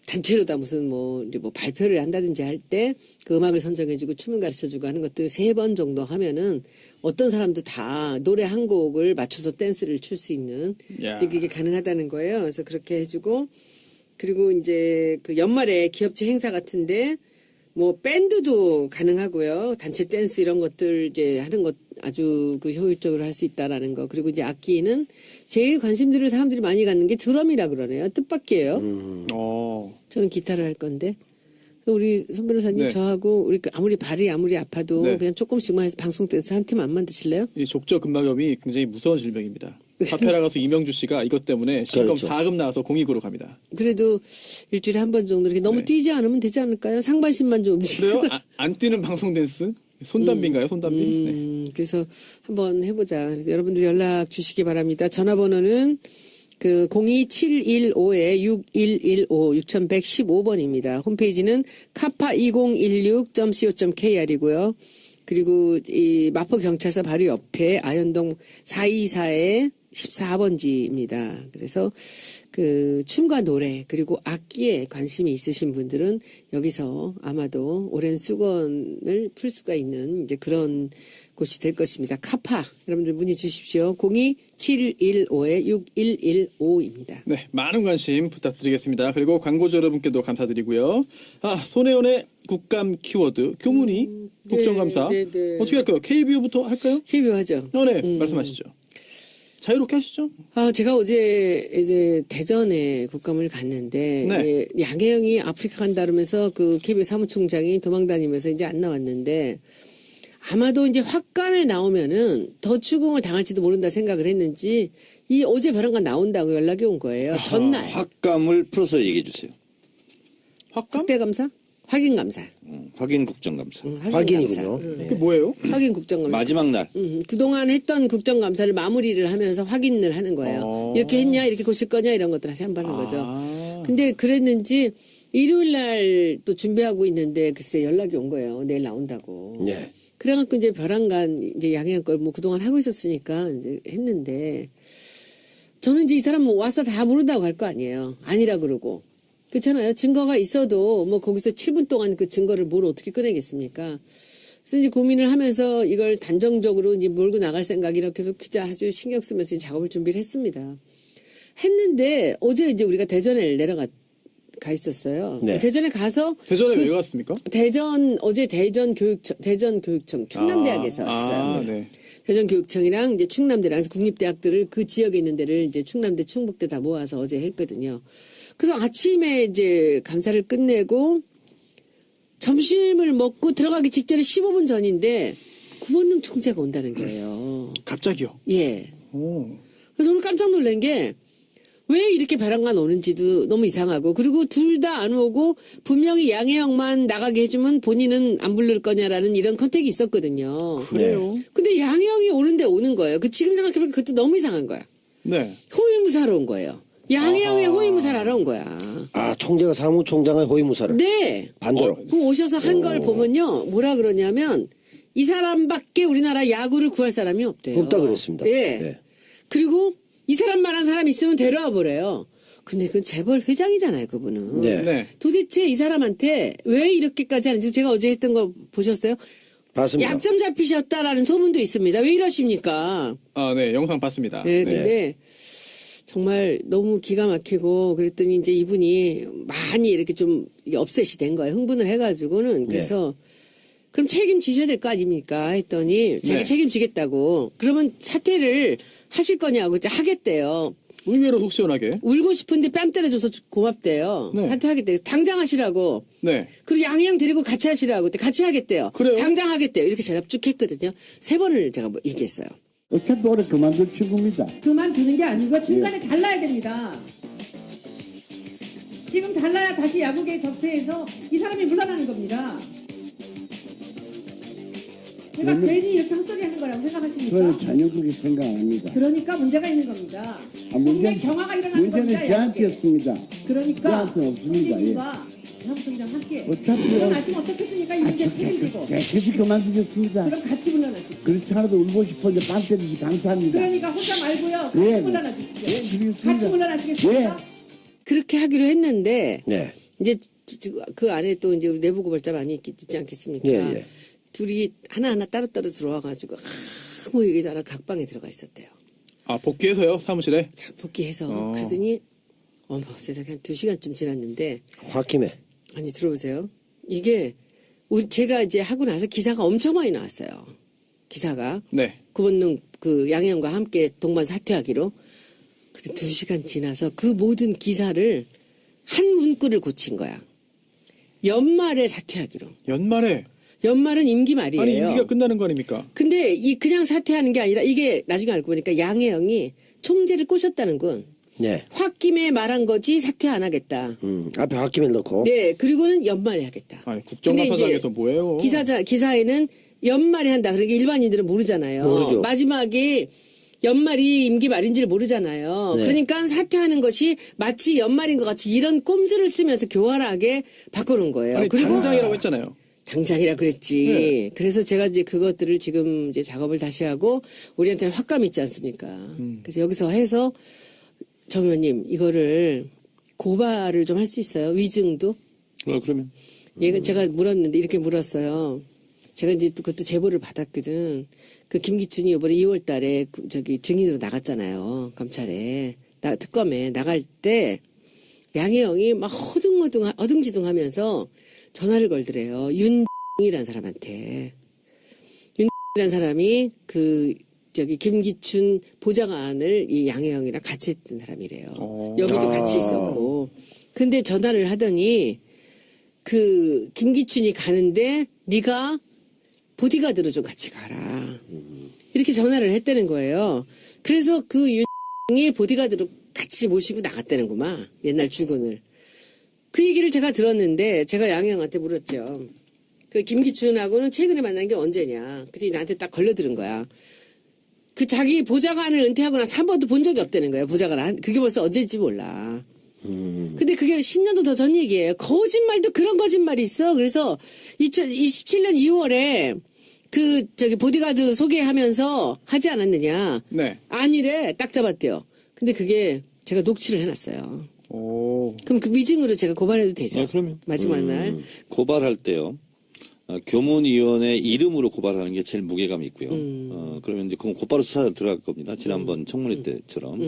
단체로다 무슨 이제 발표를 한다든지 할 때 그 음악을 선정해주고 춤을 가르쳐주고 하는 것도 3번 정도 하면은 어떤 사람도 다 노래 한 곡을 맞춰서 댄스를 출 수 있는 야. 그게 가능하다는 거예요. 그래서 그렇게 해주고 그리고 이제 그 연말에 기업체 행사 같은데 밴드도 가능하고요. 단체 댄스 이런 것들 이제 하는 것 아주 효율적으로 할 수 있다라는 거. 그리고 이제 악기는 제일 관심 들을 사람들이 많이 갖는 게 드럼이라 그러네요. 뜻밖이에요. 저는 기타를 할 건데. 그래서 우리 손 변호사님 네. 저하고 우리 아무리 발이 아무리 아파도 네. 그냥 조금씩만 해서 방송 댄스 한 팀 안 만드실래요? 이 족저근막염이 굉장히 무서운 질병입니다. 파페라 가수 이명주 씨가 이것 때문에 신검 그렇죠. 4급 나와서 공익으로 갑니다. 그래도 일주일에 한 번 정도 이렇게 너무 네. 뛰지 않으면 되지 않을까요? 상반신만 좀 움직여요. 그래요? 안 뛰는 방송 댄스? 손담비인가요? 손담비? 네. 그래서 한번 해보자. 그래서 여러분들 연락 주시기 바랍니다. 전화번호는 02715-6115 6115번입니다. 홈페이지는 카파2016.co.kr이고요. 그리고 이 마포경찰서 바로 옆에 아현동 424의 14번지입니다. 그래서 춤과 노래 그리고 악기에 관심이 있으신 분들은 여기서 아마도 오랜 수건을 풀 수가 있는 이제 그런 곳이 될 것입니다. 카파 여러분들 문의 주십시오. 02-715-6115입니다. 네, 많은 관심 부탁드리겠습니다. 그리고 광고주 여러분께도 감사드리고요. 소내연의 국감 키워드 교문이 국정감사 네, 네. 어떻게 할까요? KBO부터 할까요? KBO 하죠. 네, 말씀하시죠. 자유롭게 하시죠. 제가 어제 이제 대전에 국감을 갔는데 네. 예, 양혜영이 아프리카 간다 그러면서 그 KBO 사무총장이 도망다니면서 이제 안 나왔는데 아마도 이제 확감에 나오면은 더 추궁을 당할지도 모른다 생각을 했는지 이 어제 벼랑간 나온다고 연락이 온 거예요. 전날 확감을 풀어서 얘기해 주세요. 확감? 확대 감사, 확인 감사, 확인 국정감사. 확인이군요. 감사. 네. 그게 뭐예요? 확인 국정감사. 마지막 날. 그동안 했던 국정감사를 마무리를 하면서 확인을 하는 거예요. 이렇게 했냐, 이렇게 고칠 거냐 이런 것들 다시 한번 하는 거죠. 근데 그랬는지 일요일 날 또 준비하고 있는데 글쎄 연락이 온 거예요. 내일 나온다고. 네. 그래갖고 이제 벼랑간 이제 양해한 걸 뭐 그동안 하고 있었으니까 이제 했는데 저는 이제 이 사람 뭐 와서 다 모른다고 할 거 아니에요. 아니라 그러고. 그렇잖아요. 증거가 있어도 뭐 거기서 7분 동안 그 증거를 뭘 어떻게 꺼내겠습니까? 그래서 이제 고민을 하면서 이걸 단정적으로 이제 몰고 나갈 생각 이렇게 해서 진짜 아주 신경 쓰면서 작업을 준비를 했습니다. 했는데 어제 이제 우리가 대전에 가 있었어요. 네. 대전에 가서 대전에 왜 갔습니까? 어제 대전교육청 충남대학에서 왔어요. 네. 대전교육청이랑 이제 충남대랑 그래서 국립대학들을 그 지역에 있는 데를 이제 충남대, 충북대 다 모아서 어제 했거든요. 그래서 아침에 이제 감사를 끝내고 점심을 먹고 들어가기 직전에 15분 전인데 구본능 총재가 온다는 거예요. 갑자기요? 예. 오. 그래서 오늘 깜짝 놀란 게 왜 이렇게 벼랑간 오는지도 너무 이상하고 그리고 둘 다 안 오고 분명히 양혜영만 나가게 해주면 본인은 안 부를 거냐라는 이런 컨택이 있었거든요. 그래요? 근데 양혜영이 오는데 오는 거예요. 그 지금 생각해보면 그것도 너무 이상한 거야. 네. 호위무사로 온 거예요. 양혜영의 호위무사를 하러 온 거야. 아, 총재가 사무총장의 호위무사를 네. 반대로. 그 오셔서 한 걸 보면요. 뭐라 그러냐면 이 사람밖에 우리나라 야구를 구할 사람이 없대요. 없다 그랬습니다. 예. 네. 그리고 이 사람만한 사람 있으면 데려와 보래요. 근데 그건 재벌 회장이잖아요, 그분은. 네. 네. 도대체 이 사람한테 왜 이렇게까지 하는지 제가 어제 했던 거 보셨어요? 봤습니다. 약점 잡히셨다라는 소문도 있습니다. 왜 이러십니까? 네, 영상 봤습니다. 네, 근데 정말 너무 기가 막히고 그랬더니 이제 이분이 많이 이렇게 좀 업셋이 된 거예요. 흥분을 해가지고는. 그래서 그럼 책임지셔야 될 거 아닙니까? 했더니 자기 네. 책임지겠다고. 그러면 사퇴를 하실 거냐고 그때 하겠대요. 의외로 속 시원하게. 울고 싶은데 뺨 때려줘서 고맙대요. 네. 사퇴하겠대요. 당장 하시라고. 네. 그리고 양양 데리고 같이 하시라고. 그때 같이 하겠대요. 그래요? 당장 하겠대요. 이렇게 대답 쭉 했거든요. 3번을 제가 얘기했어요. 어차피 올해 그만둘 친구입니다. 그만두는 게 아니고 중간에 잘라야 됩니다. 지금 잘라야 다시 야구계에 접해서 이 사람이 물러나는 겁니다. 제가 괜히 이렇게 헛소리 하는 거라고 생각하십니까? 저는 전혀 그렇게 생각 안 합니다. 그러니까 문제가 있는 겁니다. 국내 경화가 일어나는 문제는 겁니다. 저한테였습니다. 그러니까 저한테는 없습니다. 총리님과 사무총장 함께 어차피 물러나시면 어떻겠습니까? 이 문제 책임지고. 깨끗이 그만두겠습니다. 그럼 같이 물러나십시오. 그렇지 않아도 울고 싶어 이제 빵 때리시 감사합니다. 그러니까 혼자 말고요. 같이 네. 물러나 주십시오. 네, 드리겠습니다. 같이 물러나시겠습니까? 그렇게 하기로 했는데 네. 이제 그 안에 또 이제 우리 내부 고발자 많이 있지 않겠습니까? 예, 예. 둘이 하나하나 따로따로 들어와가지고 아무 얘기도 안 하고 각방에 들어가 있었대요. 복귀해서요, 사무실에? 복귀해서 그러더니 어머 세상에 한 2시간쯤 지났는데 확김에. 아니 들어보세요. 이게 제가 이제 하고 나서 기사가 엄청 많이 나왔어요. 기사가 네. 구본능 그 양현과 함께 동반 사퇴하기로. 근데 2시간 지나서 그 모든 기사를 한 문구를 고친 거야. 연말에 사퇴하기로. 연말은 임기 말이에요. 아니, 임기가 끝나는 거 아닙니까? 근데 그냥 사퇴하는 게 아니라 이게 나중에 알고 보니까 양혜영이 총재를 꼬셨다는 건 네. 홧김에 말한 거지 사퇴 안 하겠다. 앞에 확김을 넣고. 네, 그리고는 연말에 하겠다. 아니, 국정감사장에서 뭐예요? 기사에는 연말에 한다. 그러니까 일반인들은 모르잖아요. 모르죠. 마지막에 연말이 임기 말인지를 모르잖아요. 네. 그러니까 사퇴하는 것이 마치 연말인 것 같이 이런 꼼수를 쓰면서 교활하게 바꿔놓은 거예요. 아니, 그리고 당장이라고 했잖아요. 당장이라 그랬지. 그래서 제가 이제 그것들을 지금 이제 작업을 다시 하고 우리한테는 확감 있지 않습니까? 그래서 여기서 해서 정 의원님 이거를 고발을 좀 할 수 있어요? 위증도? 그러면 제가 물었는데 이렇게 물었어요. 제가 이제 또 그것도 제보를 받았거든. 그 김기춘이 이번에 2월 달에 저기 증인으로 나갔잖아요. 검찰에. 특검에 나갈 때 양혜영이 막 어둥지둥하면서 전화를 걸더래요. 윤이라는 사람한테. 윤이라는 사람이 저기 김기춘 보좌관을 이 양혜영이랑 같이 했던 사람이래요. 여기도 같이 있었고. 근데 전화를 하더니 그 김기춘이 가는데 네가 보디가드로 좀 같이 가라. 이렇게 전화를 했다는 거예요. 그래서 그 윤이 보디가드로 같이 모시고 나갔다는구만. 옛날 주군을. 그 얘기를 제가 들었는데 제가 양혜영한테 물었죠. 그 김기춘하고는 최근에 만난 게 언제냐. 그때 나한테 딱 걸려들은 거야. 그 자기 보좌관을 은퇴하고 나서 한 번도 본 적이 없다는 거예요. 보좌관. 그게 벌써 언제인지 몰라. 근데 그게 10년도 더 전 얘기예요. 거짓말도 그런 거짓말이 있어. 그래서 2027년 2월에 저기 보디가드 소개하면서 하지 않았느냐. 네. 아니래. 딱 잡았대요. 근데 그게 제가 녹취를 해놨어요. 그럼 그 위증으로 제가 고발해도 되죠? 네, 그럼요. 마지막 날. 고발할 때요. 교문위원회 이름으로 고발하는 게 제일 무게감이 있고요. 그러면 이제 그건 곧바로 수사 들어갈 겁니다. 지난번 청문회 때처럼.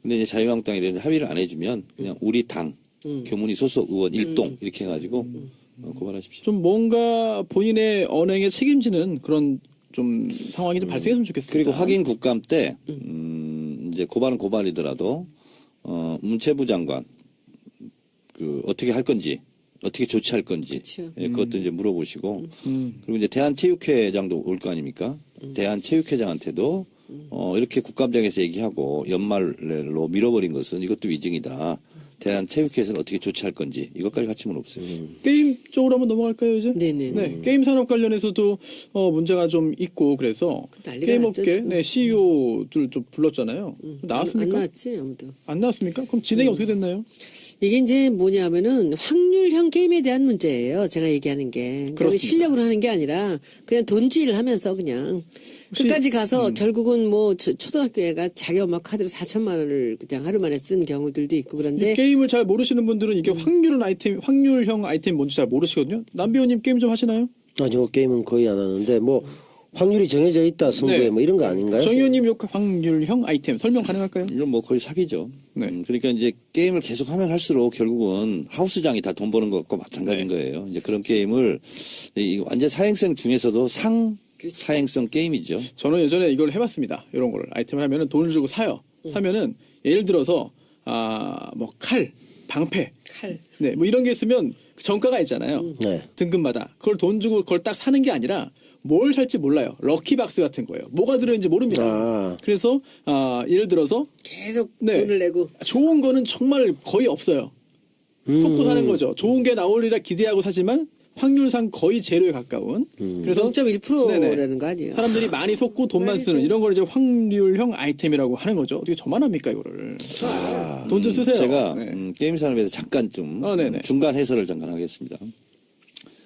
근데 이제 자유한국당이 이런 합의를 안 해주면 그냥 우리 당 교문위 소속 의원 일동 이렇게 해가지고 고발하십시오. 좀 뭔가 본인의 언행에 책임지는 그런 좀 상황이 좀 발생했으면 좋겠습니다. 그리고 확인 국감 때 이제 고발은 고발이더라도 문체부 장관 어떻게 할 건지. 어떻게 조치할 건지 예, 그것도 이제 물어보시고 그리고 이제 대한체육회장도 올 거 아닙니까? 대한체육회장한테도 이렇게 국감장에서 얘기하고 연말로 밀어버린 것은 이것도 위증이다. 대한체육회에서는 어떻게 조치할 건지 이것까지 같이 물어보세요. 게임 쪽으로 한번 넘어갈까요 이제? 네네. 네, 게임 산업 관련해서도 문제가 좀 있고 그래서 난리가 게임 났죠, 업계 지금. CEO들 좀 불렀잖아요. 안 안 나왔지 아무도. 안 나왔습니까? 그럼 진행이 어떻게 됐나요? 이게 이제 뭐냐면은 확률형 게임에 대한 문제예요. 제가 얘기하는 게. 그러니까 그렇습니다. 실력으로 하는 게 아니라 그냥 돈질을 하면서 그냥 끝까지 가서 결국은 뭐 초등학교 애가 자기 엄마 카드로 4천만 원을 그냥 하루 만에 쓴 경우들도 있고 이 그런데 게임을 잘 모르시는 분들은 이게 확률형 아이템이 뭔지 잘 모르시거든요. 남배우님 게임 좀 하시나요? 아니요, 게임은 거의 안 하는데 뭐 확률이 정해져 있다 승부에 네. 뭐 이런 거 아닌가요? 정 의원님 요 확률형 아이템 설명 가능할까요? 이건 뭐 거의 사기죠. 네. 그러니까 이제 게임을 계속 하면 할수록 결국은 하우스장이 다 돈 버는 것과 마찬가지인 거예요. 이제 그런 게임을 완전 사행성 중에서도 사행성 게임이죠. 저는 예전에 이걸 해봤습니다. 이런 거를 아이템을 하면은 돈을 주고 사요. 사면은 예를 들어서 뭐 칼, 방패, 칼. 네, 뭐 이런 게 있으면 정가가 있잖아요. 네. 등급마다 그걸 돈 주고 그걸 딱 사는 게 아니라 뭘 살지 몰라요. 럭키박스 같은 거예요. 뭐가 들어있는지 모릅니다. 아. 그래서 예를 들어서 계속 네. 돈을 내고 좋은 거는 정말 거의 없어요. 속고 사는 거죠. 좋은 게 나오리라 기대하고 사지만 확률상 거의 제로에 가까운. 그래서 0.1%라는 거 아니에요? 사람들이 많이 속고 돈만 쓰는 이런 걸 이제 확률형 아이템이라고 하는 거죠. 어떻게 저만 합니까 이거를? 돈 좀 쓰세요. 제가 네. 게임 산업에서 잠깐 좀 네네. 중간 해설을 잠깐 하겠습니다.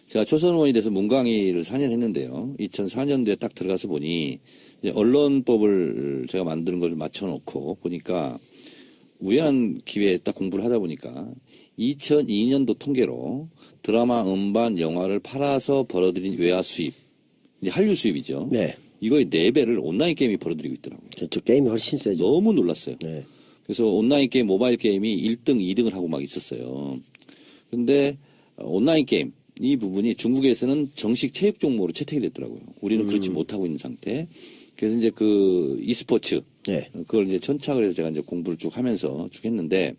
제가 초선 의원이 돼서 문광희를 4년 했는데요. 2004년도에 딱 들어가서 보니 이제 언론법을 제가 만드는 걸 맞춰놓고 보니까 우연한 기회에 딱 공부를 하다 보니까 2002년도 통계로 드라마, 음반, 영화를 팔아서 벌어들인 외화 수입, 이제 한류 수입이죠. 네. 이거의 4배를 온라인 게임이 벌어들이고 있더라고요. 저 게임이 훨씬 세죠. 너무 놀랐어요. 네. 그래서 온라인 게임, 모바일 게임이 1등, 2등을 하고 막 있었어요. 그런데 온라인 게임 이 부분이 중국에서는 정식 체육 종목으로 채택이 됐더라고요. 우리는 그렇지 못하고 있는 상태. 그래서 이제 그 e스포츠 네. 그걸 이제 천착을 해서 제가 이제 공부를 쭉 하면서 쭉 했는데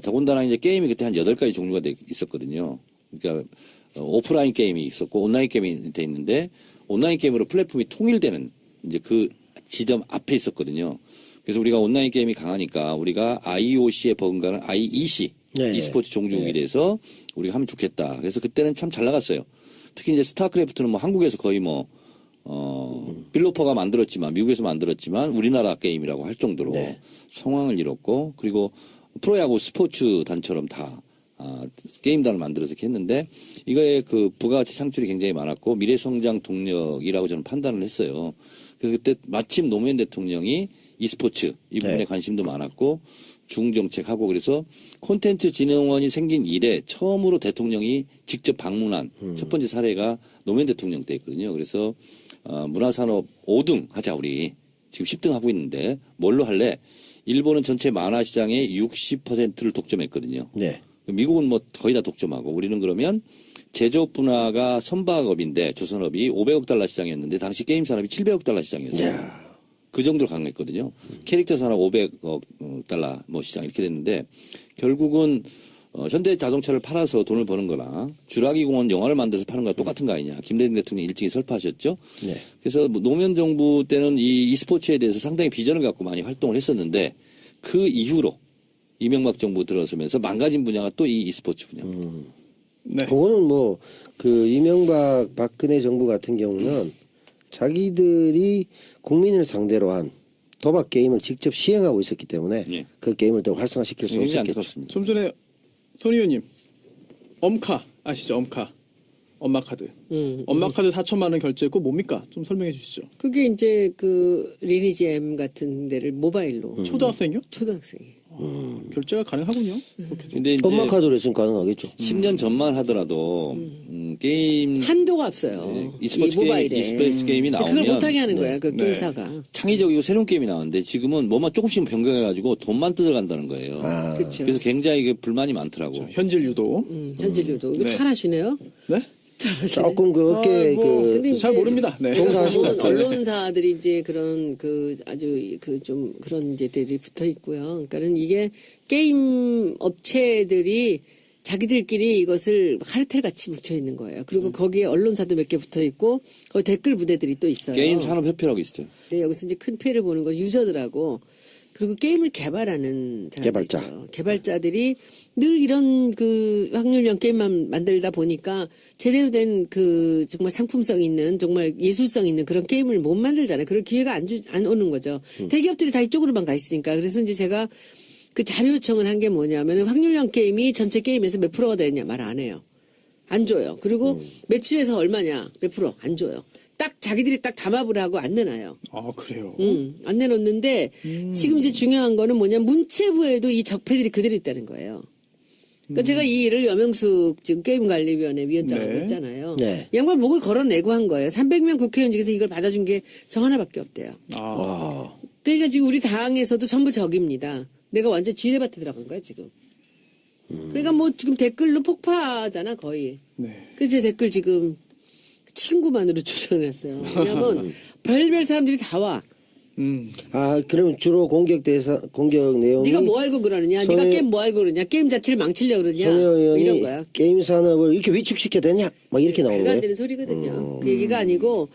더군다나 이제 게임이 그때 한 8가지 종류가 있었거든요. 그러니까 오프라인 게임이 있었고 온라인 게임이 돼 있는데 온라인 게임으로 플랫폼이 통일되는 이제 그 지점 앞에 있었거든요. 그래서 우리가 온라인 게임이 강하니까 우리가 IOC에 버금가는 IEC 네. e스포츠 종주국이 돼서 우리가 하면 좋겠다. 그래서 그때는 참 잘 나갔어요. 특히 이제 스타크래프트는 뭐 한국에서 거의 뭐 빌로퍼가 만들었지만 미국에서 만들었지만 우리나라 게임이라고 할 정도로 네. 성황을 이뤘고 그리고 프로야구 스포츠 단처럼 다 게임단을 만들어서 이렇게 했는데 이거의 그 부가가치 창출이 굉장히 많았고 미래성장 동력이라고 저는 판단을 했어요. 그래서 그때 마침 노무현 대통령이 e스포츠 이 부분에 네. 관심도 많았고 중정책하고 그래서 콘텐츠 진흥원이 생긴 이래 처음으로 대통령이 직접 방문한 첫 번째 사례가 노무현 대통령 때였거든요. 그래서 문화산업 5등 하자 우리 지금 10등 하고 있는데 뭘로 할래? 일본은 전체 만화 시장의 60%를 독점했거든요. 네. 미국은 뭐 거의 다 독점하고 우리는 그러면 제조업 분야가 선박업인데 조선업이 500억 달러 시장이었는데 당시 게임 산업이 700억 달러 시장이었어요. 그 정도로 강했거든요. 캐릭터 산업 500억 달러 뭐 시장 이렇게 됐는데 결국은 현대 자동차를 팔아서 돈을 버는 거나 주라기 공원 영화를 만들어서 파는 거랑 똑같은 거 아니냐. 김대중 대통령이 일찍이 설파하셨죠. 네. 그래서 뭐 노무현 정부 때는 이 e스포츠에 대해서 상당히 비전을 갖고 많이 활동을 했었는데 그 이후로 이명박 정부 들어서면서 망가진 분야가 또 이 e스포츠 분야. 네. 그거는 뭐 그 이명박 박근혜 정부 같은 경우는 자기들이 국민을 상대로 한 도박 게임을 직접 시행하고 있었기 때문에 예. 그 게임을 더 활성화시킬 수 굉장히 없었겠죠. 안타깝습니다. 좀 전에 손 의원님 엄카 아시죠? 엄카. 엄마 카드. 엄마 카드 4천만 원 결제했고 뭡니까? 좀 설명해 주시죠. 그게 이제 그 리니지 M 같은 데를 모바일로 초등학생이요? 초등학생이. 결제가 가능하군요. 그렇게. 근데 이제 엄마 카드로 했으면 가능하겠죠. 10년 전만 하더라도 게임 한도가 없어요. e스포츠 이 게임, 모바일에. e스포츠 게임이 그걸 나오면 못하게 하는 거야, 그 네. 게임사가. 창의적이고 새로운 게임이 나오는데 지금은 뭐만 조금씩 변경해가지고 돈만 뜯어간다는 거예요. 그렇죠. 그래서 굉장히 이게 불만이 많더라고. 현질 유도. 현질료도. 이거 네. 잘하시네요. 네? 잘하시네. 조금 그 어깨 근데 그 잘 이제 모릅니다. 네. 종사하신 것 같아요. 언론사들이 이제 그런 그 아주 그 좀 그런 이제들이 붙어 있고요. 그러니까는 이게 게임 업체들이 자기들끼리 이것을 카르텔 같이 뭉쳐 있는 거예요. 그리고 거기에 언론사도 몇 개 붙어 있고 거기 댓글 부대들이 또 있어요. 게임 산업협회라고 있었죠. 근데 여기서 이제 큰 피해를 보는 건 유저들하고 그리고 게임을 개발하는 사람들 개발자. 있죠. 개발자들이 늘 이런 그 확률형 게임만 만들다 보니까 제대로 된 그 정말 상품성 있는 정말 예술성 있는 그런 게임을 못 만들잖아요. 그럴 기회가 안 오는 거죠. 대기업들이 다 이쪽으로만 가 있으니까. 그래서 이제 제가 그 자료 요청을 한 게 뭐냐면 확률형 게임이 전체 게임에서 몇 프로가 되느냐 말 안 해요. 안 줘요. 그리고 매출에서 얼마냐 몇 프로 안 줘요. 딱 자기들이 딱 담합을 하고 안 내놔요. 아 그래요. 안 내놓는데 지금 이제 중요한 거는 뭐냐면 문체부에도 이 적폐들이 그대로 있다는 거예요. 그러니까 제가 이 일을 여명숙 지금 게임관리위원회 위원장하고 네. 했잖아요. 네. 이 양반 목을 걸어내고 한 거예요. 300명 국회의원 중에서 이걸 받아준 게 저 하나밖에 없대요. 아, 그러니까 지금 우리 당에서도 전부 적입니다. 내가 완전 쥐레밭에 들어간 거야 지금. 그러니까 뭐 지금 댓글로 폭파잖아 거의. 네. 그래서 제 댓글 지금 친구만으로 조정했어요. 왜냐면 별별 사람들이 다 와. 아 그러면 주로 공격 내용이 네가 뭐 알고 그러느냐? 네가 손해- 게임 뭐 알고 그러냐? 게임 자체를 망치려고 그러냐? 손혜원 뭐 이런 의원이 거야. 게임 산업을 이렇게 위축시켜야 되냐? 막 이렇게 나오는 말도 안 거예요. 되는 소리거든요. 그 얘기가 아니고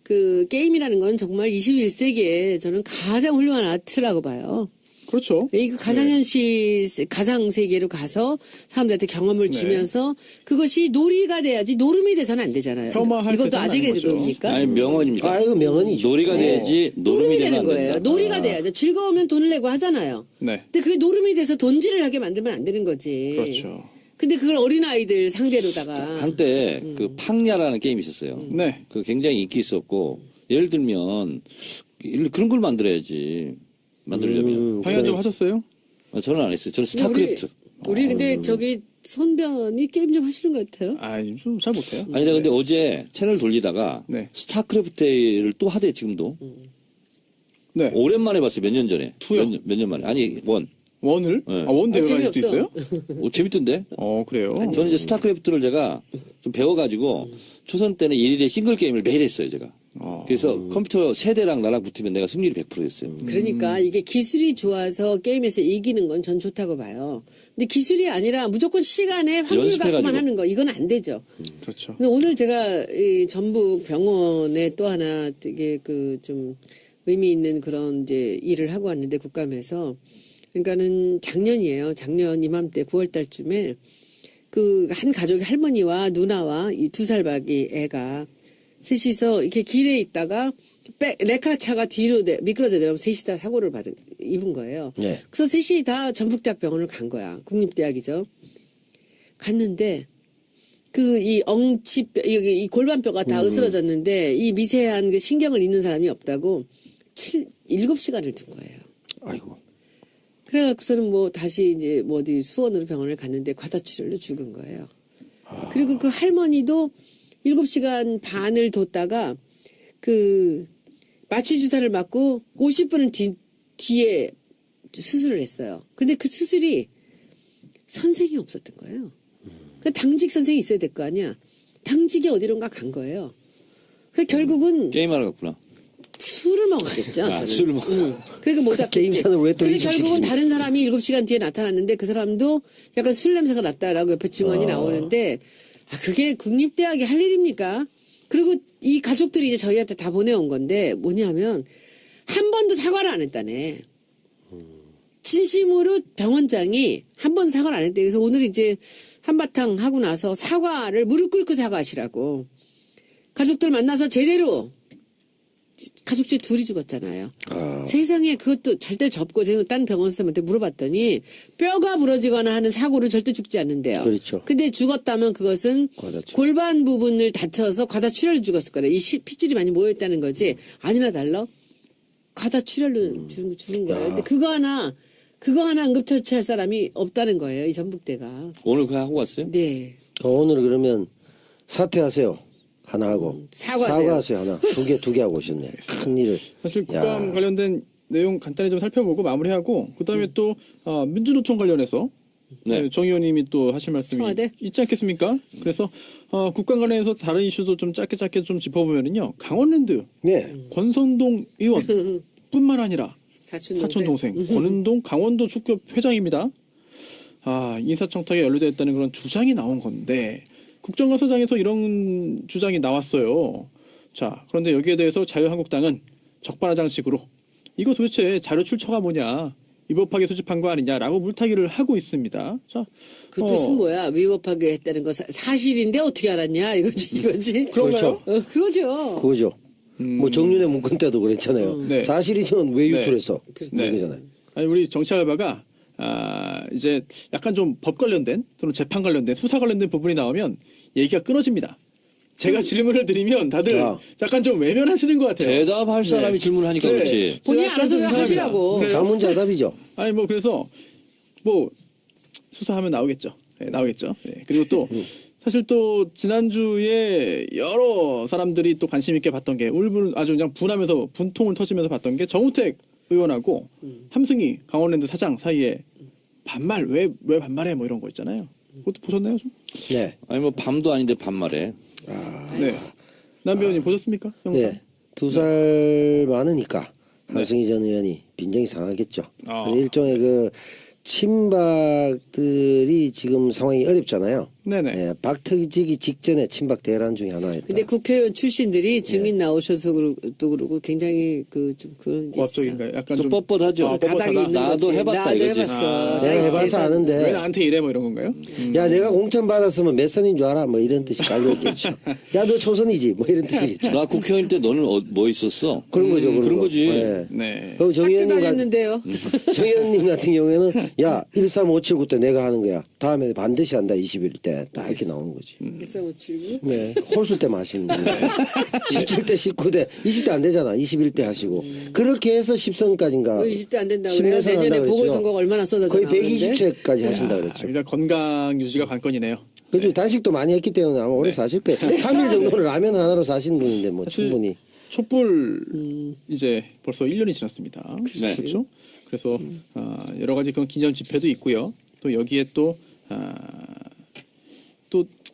그 게임이라는 건 정말 21세기에 저는 가장 훌륭한 아트라고 봐요. 그렇죠. 이 가상현실, 가상세계로 가서 사람들한테 경험을 네. 주면서 그것이 놀이가 돼야지 노름이 돼서는 안 되잖아요. 폄하할 이것도 대상은 아직의 아닌 거죠. 그겁니까? 아니 명언입니다. 아 이거 명언이죠. 놀이가 돼야지 노름이 되면 안 거예요. 된다. 놀이가 돼야죠. 즐거우면 돈을 내고 하잖아요. 네. 근데 그게 노름이 돼서 돈질을 하게 만들면 안 되는 거지. 그렇죠. 근데 그걸 어린아이들 상대로다가. 한때 그 팡야라는 게임이 있었어요. 네. 그 굉장히 인기 있었고 예를 들면 그런 걸 만들어야지 만들려면 방향 좀 하셨어요? 저는 안 했어요. 저는 근데 스타크래프트. 우리 근데 저기 손변이 게임 좀 하시는 것 같아요. 아, 좀 잘 못해요. 아니 내가 근데 어제 채널 돌리다가 네. 스타크래프트를 또 하대 지금도. 네. 오랜만에 봤어요. 몇 년 전에. 투요? 몇 년 만에. 아니 원. 원을? 네. 아, 원 대회가 재미없어. 또 있어요? 재밌던데. 그래요. 저는 이제 스타크래프트를 제가 좀 배워가지고 초선 때는 일일에 싱글 게임을 매일 했어요 제가. 그래서 컴퓨터 세대랑 나랑 붙으면 내가 승률이 100%였어요. 그러니까 이게 기술이 좋아서 게임에서 이기는 건 전 좋다고 봐요. 근데 기술이 아니라 무조건 시간에 확률 연습해가지고. 갖고만 하는 거 이건 안 되죠. 그렇죠. 근데 오늘 제가 이 전북 병원에 또 하나 되게 그 좀 의미 있는 그런 이제 일을 하고 왔는데 국감에서 그러니까는 작년이에요. 작년 이맘때 9월 달쯤에 그 한 가족의 할머니와 누나와 이 2살 박이 애가 셋이서 이렇게 길에 있다가 레카차가 뒤로 미끄러져 내려오면 셋이 다 사고를 입은 거예요. 네. 그래서 셋이 다 전북대학 병원을 간 거야. 국립대학이죠. 갔는데 그 이 엉치뼈 여기 이 골반뼈가 다 으스러졌는데 이 미세한 그 신경을 잇는 사람이 없다고 7시간을 둔 거예요. 아이고. 그래갖고서는 뭐 다시 이제 뭐 어디 수원으로 병원을 갔는데 과다출혈로 죽은 거예요. 그리고 그 할머니도 7시간 반을 뒀다가 그 마취 주사를 맞고 50분은 뒤에 수술을 했어요. 근데 그 수술이 선생이 없었던 거예요. 그 당직 선생이 있어야 될 거 아니야. 당직이 어디론가 간 거예요. 그래서 결국은 게임하러 갔구나. 술을 먹었겠죠. 저는. 술을 먹. 그러니까 못 왔겠지. 게임사는 왜 또 그래서 일찍 결국은 시키십니까? 다른 사람이 7시간 뒤에 나타났는데 그 사람도 약간 술 냄새가 났다라고 옆에 증언이 나오는데 그게 국립대학이 할 일입니까? 그리고 이 가족들이 이제 저희한테 다 보내온 건데 뭐냐면 한 번도 사과를 안 했다네. 진심으로 병원장이 한 번도 사과를 안 했대. 그래서 오늘 이제 한바탕 하고 나서 사과를 무릎 꿇고 사과하시라고. 가족들 만나서 제대로 가족 중에 둘이 죽었잖아요. 세상에 그것도 절대 접고 제가 딴 병원 선생님한테 물어봤더니 뼈가 부러지거나 하는 사고로 절대 죽지 않는데요. 그렇죠. 근데 죽었다면 그것은 과다출혈. 골반 부분을 다쳐서 과다출혈로 죽었을 거래. 이 핏줄이 많이 모여있다는 거지. 아니나 달라 과다출혈로 죽은 거예요. 근데 그거 하나 응급처치할 사람이 없다는 거예요. 이 전북대가. 오늘 그거 하고 왔어요? 네. 오늘 그러면 사퇴하세요. 하나 하고 사과하세요. 하나 두 개 하고 오셨네. 큰 일을. 사실 국감 관련된 내용 간단히 좀 살펴보고 마무리하고 그다음에 또 민주노총 관련해서 네. 정 의원님이 또 하실 말씀이 청와대? 있지 않겠습니까? 그래서 국감 관련해서 다른 이슈도 좀 짧게 좀 짚어보면은요. 강원랜드 네. 권선동 의원뿐만 아니라 사촌 동생 권은동 강원도 축구협 회장입니다. 인사청탁에 연루되어 있다는 그런 주장이 나온 건데 국정감사장에서 이런 주장이 나왔어요. 자, 그런데 여기에 대해서 자유한국당은 적반하장식으로 이거 도대체 자료 출처가 뭐냐, 위법하게 수집한 거 아니냐라고 물타기를 하고 있습니다. 자, 그 뜻은 뭐야? 위법하게 했다는 거 사실인데 어떻게 알았냐? 이거지. 그런가요? 그거죠. 뭐 정윤회 문건 때도 그랬잖아요. 네. 사실이전 왜 유출했어? 네. 그잖아요. 아니, 우리 정치알바가 이제 약간 좀 법 관련된 또는 재판 관련된 수사 관련된 부분이 나오면 얘기가 끊어집니다. 제가 질문을 드리면 다들 약간 좀 외면하시는 것 같아요. 대답할 사람이 네. 질문하니까 그렇지. 본인이 약간 알아서 좀 그냥 하시라고. 그래요? 자문자답이죠. 아니 뭐 그래서 뭐 수사하면 나오겠죠. 네, 나오겠죠. 네. 그리고 또 사실 또 지난주에 여러 사람들이 또 관심 있게 봤던 게 아주 그냥 분하면서 분통을 터지면서 봤던 게 정우택 의원하고 함승희 강원랜드 사장 사이에 반말 왜 반말해 뭐 이런 거 있잖아요. 그것도 보셨나요 좀? 네. 아니 뭐 밤도 아닌데 밤말에. 네. 남 배우님 보셨습니까? 영상? 네. 2살 많으니까 함승희 전 의원이 빈정이 상하겠죠. 그래서 일종의 그 친박들이 지금 상황이 어렵잖아요. 네네. 네, 박터지기 직전에 친박 대란 중에 하나였다. 근데 국회의원 출신들이 증인 나오셔서 또 그러고 굉장히 좀 그런 게 고압적인가요? 약간 좀 뻣뻣하죠. 가닥이 있는 나도 거지. 해봤다 나도 이거지. 해봤어. 내가 해봐서 왜 아는데 나한테 이래 뭐 이런 건가요? 야 내가 공천 받았으면 몇 선인 줄 알아? 뭐 이런 뜻이 깔려있겠죠. 야 너 초선이지? 뭐 이런 뜻이겠죠. 나 국회의원 때 너는 뭐 있었어? 그런 거죠. 그런 거지. 네. 네. 그럼 정 학교 의원님 다녔는데요. 정 의원님 같은 경우에는 야 13579 때 내가 하는 거야. 다음에 반드시 한다 21일 때 딱 이렇게 나오는 거지. 13579. 네, 홀수 때만 하시는 거예요. 17대 19대 20대 안 되잖아. 21대 하시고 그렇게 해서 10선까지인가 20대 안 된다고 그래요? 10년 내년에 한다고 보궐선거가 얼마나 쏟아져 거의 나오는데? 120세까지 하신다 그랬죠. 일단 건강 유지가 관건이네요. 그렇죠. 단식도 많이 했기 때문에 아마 오래 사실 거예요. 3일 정도는 라면 하나로 사시는 분인데 뭐 사실 충분히. 촛불 이제 벌써 1년이 지났습니다. 네. 그렇죠? 그래서 여러 가지 그런 기념 집회도 있고요. 또 여기에 또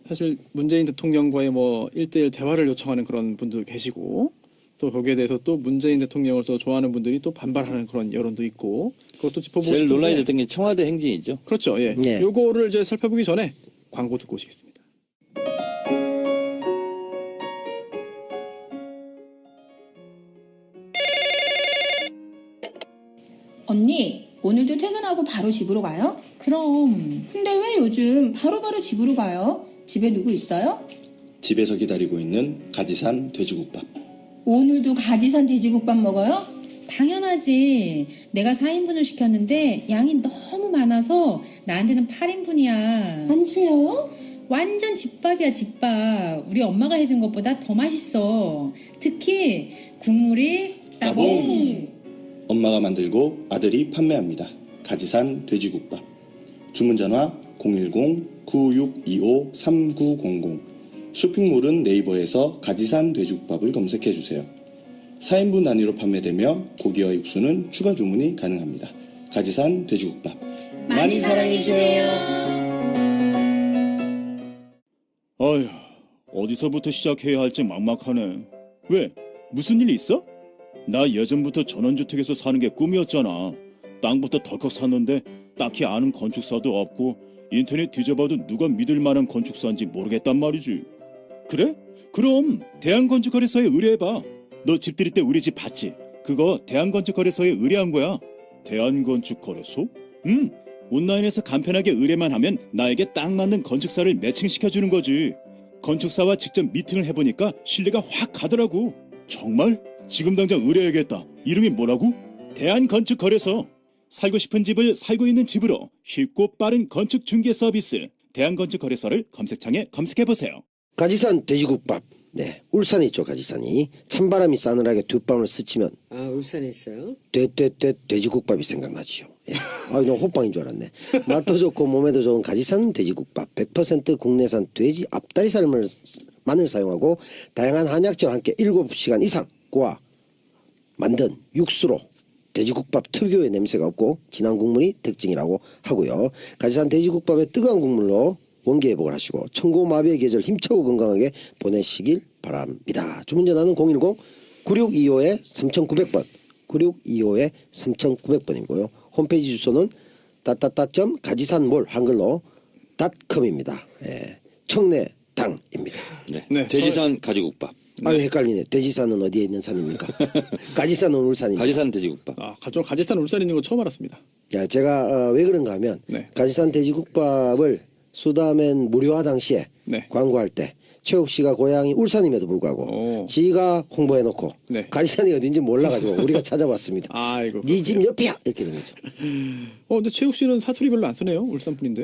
사실 문재인 대통령과의 뭐 1대1 대화를 요청하는 그런 분도 계시고 또 거기에 대해서 또 문재인 대통령을 또 좋아하는 분들이 또 반발하는 그런 여론도 있고 그것도 짚어보고 제일 싶은데 논란이 됐던 게 청와대 행진이죠. 그렇죠. 예. 네. 요거를 이제 살펴보기 전에 광고 듣고 오시겠습니다. 언니, 오늘도 퇴근하고 바로 집으로 가요? 그럼. 근데 왜 요즘 바로바로 집으로 가요? 집에 누구 있어요? 집에서 기다리고 있는 가지산 돼지국밥. 오늘도 가지산 돼지국밥 먹어요? 당연하지. 내가 4인분을 시켰는데 양이 너무 많아서 나한테는 8인분이야. 안 질려요? 완전 집밥이야, 집밥. 우리 엄마가 해준 것보다 더 맛있어. 특히 국물이 따봉. 엄마가 만들고 아들이 판매합니다. 가지산 돼지국밥. 주문 전화 010-9625-3900. 쇼핑몰은 네이버에서 가지산 돼지국밥을 검색해주세요. 4인분 단위로 판매되며 고기와 육수는 추가 주문이 가능합니다. 가지산 돼지국밥. 많이 사랑해주세요. 아휴, 어디서부터 시작해야 할지 막막하네. 왜? 무슨 일 있어? 나 예전부터 전원주택에서 사는 게 꿈이었잖아. 땅부터 덜컥 샀는데 딱히 아는 건축사도 없고 인터넷 뒤져봐도 누가 믿을 만한 건축사인지 모르겠단 말이지. 그래? 그럼 대한건축거래소에 의뢰해봐. 너 집 들일 때 우리 집 봤지? 그거 대한건축거래소에 의뢰한 거야. 대한건축거래소? 응. 온라인에서 간편하게 의뢰만 하면 나에게 딱 맞는 건축사를 매칭시켜주는 거지. 건축사와 직접 미팅을 해보니까 신뢰가 확 가더라고. 정말? 지금 당장 의뢰해야겠다. 이름이 뭐라고? 대한건축거래소. 살고 싶은 집을 살고 있는 집으로 쉽고 빠른 건축 중개 서비스. 대한건축거래소를 검색창에 검색해보세요. 가지산 돼지국밥. 네, 울산에 있죠. 가지산이 찬바람이 싸늘하게 뒷밤을 스치면 울산에 있어요? 돼지국밥이 생각나지요. 예. 너 호빵인 줄 알았네. 맛도 좋고 몸에도 좋은 가지산 돼지국밥. 100% 국내산 돼지 앞다리살을 마늘 사용하고 다양한 한약재와 함께 7시간 이상 구워 만든 육수로 돼지국밥 특유의 냄새가 없고 진한 국물이 특징이라고 하고요. 가지산 돼지국밥의 뜨거운 국물로 원기 회복을 하시고 천고마비의 계절 힘차고 건강하게 보내시길 바랍니다. 주문 전화는 010-9625-3900번 9625-3900번이고요. 홈페이지 주소는 가지산몰 한글로 .com입니다. 예, 청내당입니다. 네. 돼지산 가지국밥. 헷갈리네. 돼지산은 어디에 있는 산입니까? 가지산은 울산입니다. 가지산 돼지국밥. 가지산 울산에 있는 거 처음 알았습니다. 야, 제가 왜 그런가 하면 가지산 돼지국밥을 수다맨 무료화 당시에 광고할 때 최욱 씨가 고향이 울산임에도 불구하고 지가 홍보해놓고 가지산이 어딘지 몰라가지고 우리가 찾아봤습니다. 아이고. 네 집 옆이야 이렇게 된 거죠. 근데 최욱 씨는 사투리 별로 안 쓰네요. 울산 분인데.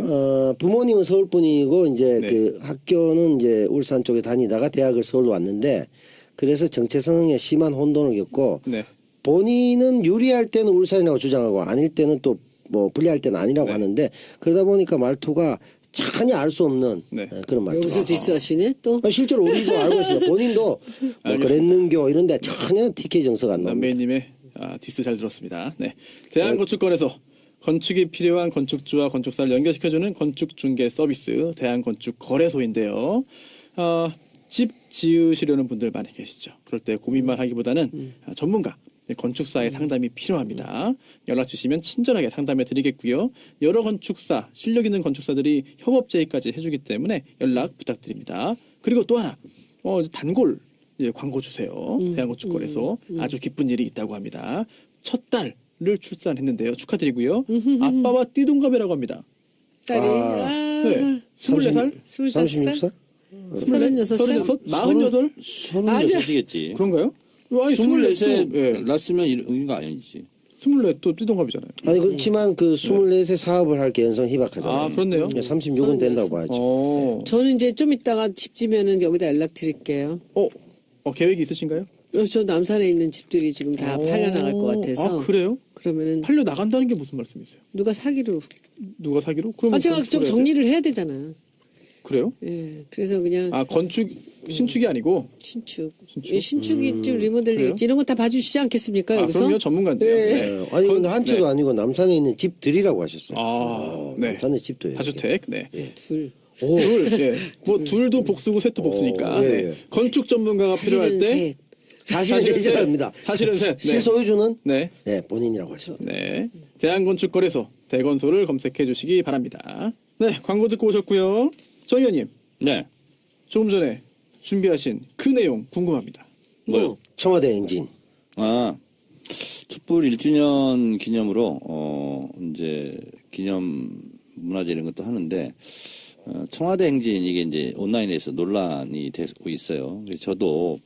부모님은 서울 분이고 이제 그 학교는 이제 울산 쪽에 다니다가 대학을 서울로 왔는데 그래서 정체성에 심한 혼돈을 겪고 본인은 유리할 때는 울산이라고 주장하고 아닐 때는 또 뭐 불리할 때는 아니라고 하는데 그러다 보니까 말투가 전혀 알 수 없는 그런 말투. 여기서 디스하시네 또? 실제로 우리도 알고 있습니다. 본인도 뭐 그랬는겨 이런데 전혀 TK 정서가 안 나옵니다. 남매님의 디스 잘 들었습니다. 네, 대한건축거래소 건축이 필요한 건축주와 건축사를 연결시켜주는 건축 중개 서비스 대한건축거래소인데요. 집 지으시려는 분들 많이 계시죠. 그럴 때 고민만 하기보다는 전문가 건축사의 상담이 필요합니다. 연락 주시면 친절하게 상담해 드리겠고요. 여러 건축사, 실력 있는 건축사들이 협업 제의까지 해주기 때문에 연락 부탁드립니다. 그리고 또 하나 단골 광고 주세요. 대한건축거래소 아주 기쁜 일이 있다고 합니다. 첫 딸을 출산했는데요. 축하드리고요. 아빠와 띠동갑이라고 합니다. 딸이 네, 24살? 36살? 36살? 48? 36이겠지. 그런가요? 24세 낳았으면 이런 거 아니지. 24또 띠동갑이잖아요. 아니 그렇지만 그 24세 사업을 할 개연성 희박하잖아요. 그렇네요. 36은 된다고 봐야죠. 저는 이제 좀 이따가 집 지면은 여기다 연락 드릴게요. 계획이 있으신가요? 저 남산에 있는 집들이 지금 다 팔려 나갈 것 같아서. 그래요? 그러면은 팔려 나간다는 게 무슨 말씀이세요? 누가 사기로? 그럼 제가 좀 정리를 해야 되잖아요. 그래요? 예. 그래서 그냥 신축이 아니고 신축이 있지 리모델링 있지 이런 거 다 봐주시지 않겠습니까 여기서? 그럼요 전문가인데요. 네. 아니 근데 한 채도 아니고 남산에 있는 집들이라고 하셨어요. 네. 남산에 집도 다주택. 둘. 뭐 둘도 복수고 셋도 복수니까. 건축 전문가가 필요할 때 사실은 셋이랍니다. 사실은 셋. 실소유주는 본인이라고 하십니다. 네. 대한건축거래소 대건소를 검색해 주시기 바랍니다. 네, 광고 듣고 오셨고요. 정 의원님. 네. 조금 전에 준비하신 그 내용 궁금합니다. 뭐요? 청와대 행진. 촛불 1주년 기념으로 이제 기념 문화재 이런 것도 하는데 청와대 행진 이게 이제 온라인에서 논란이 되고 있어요. 그래서 저도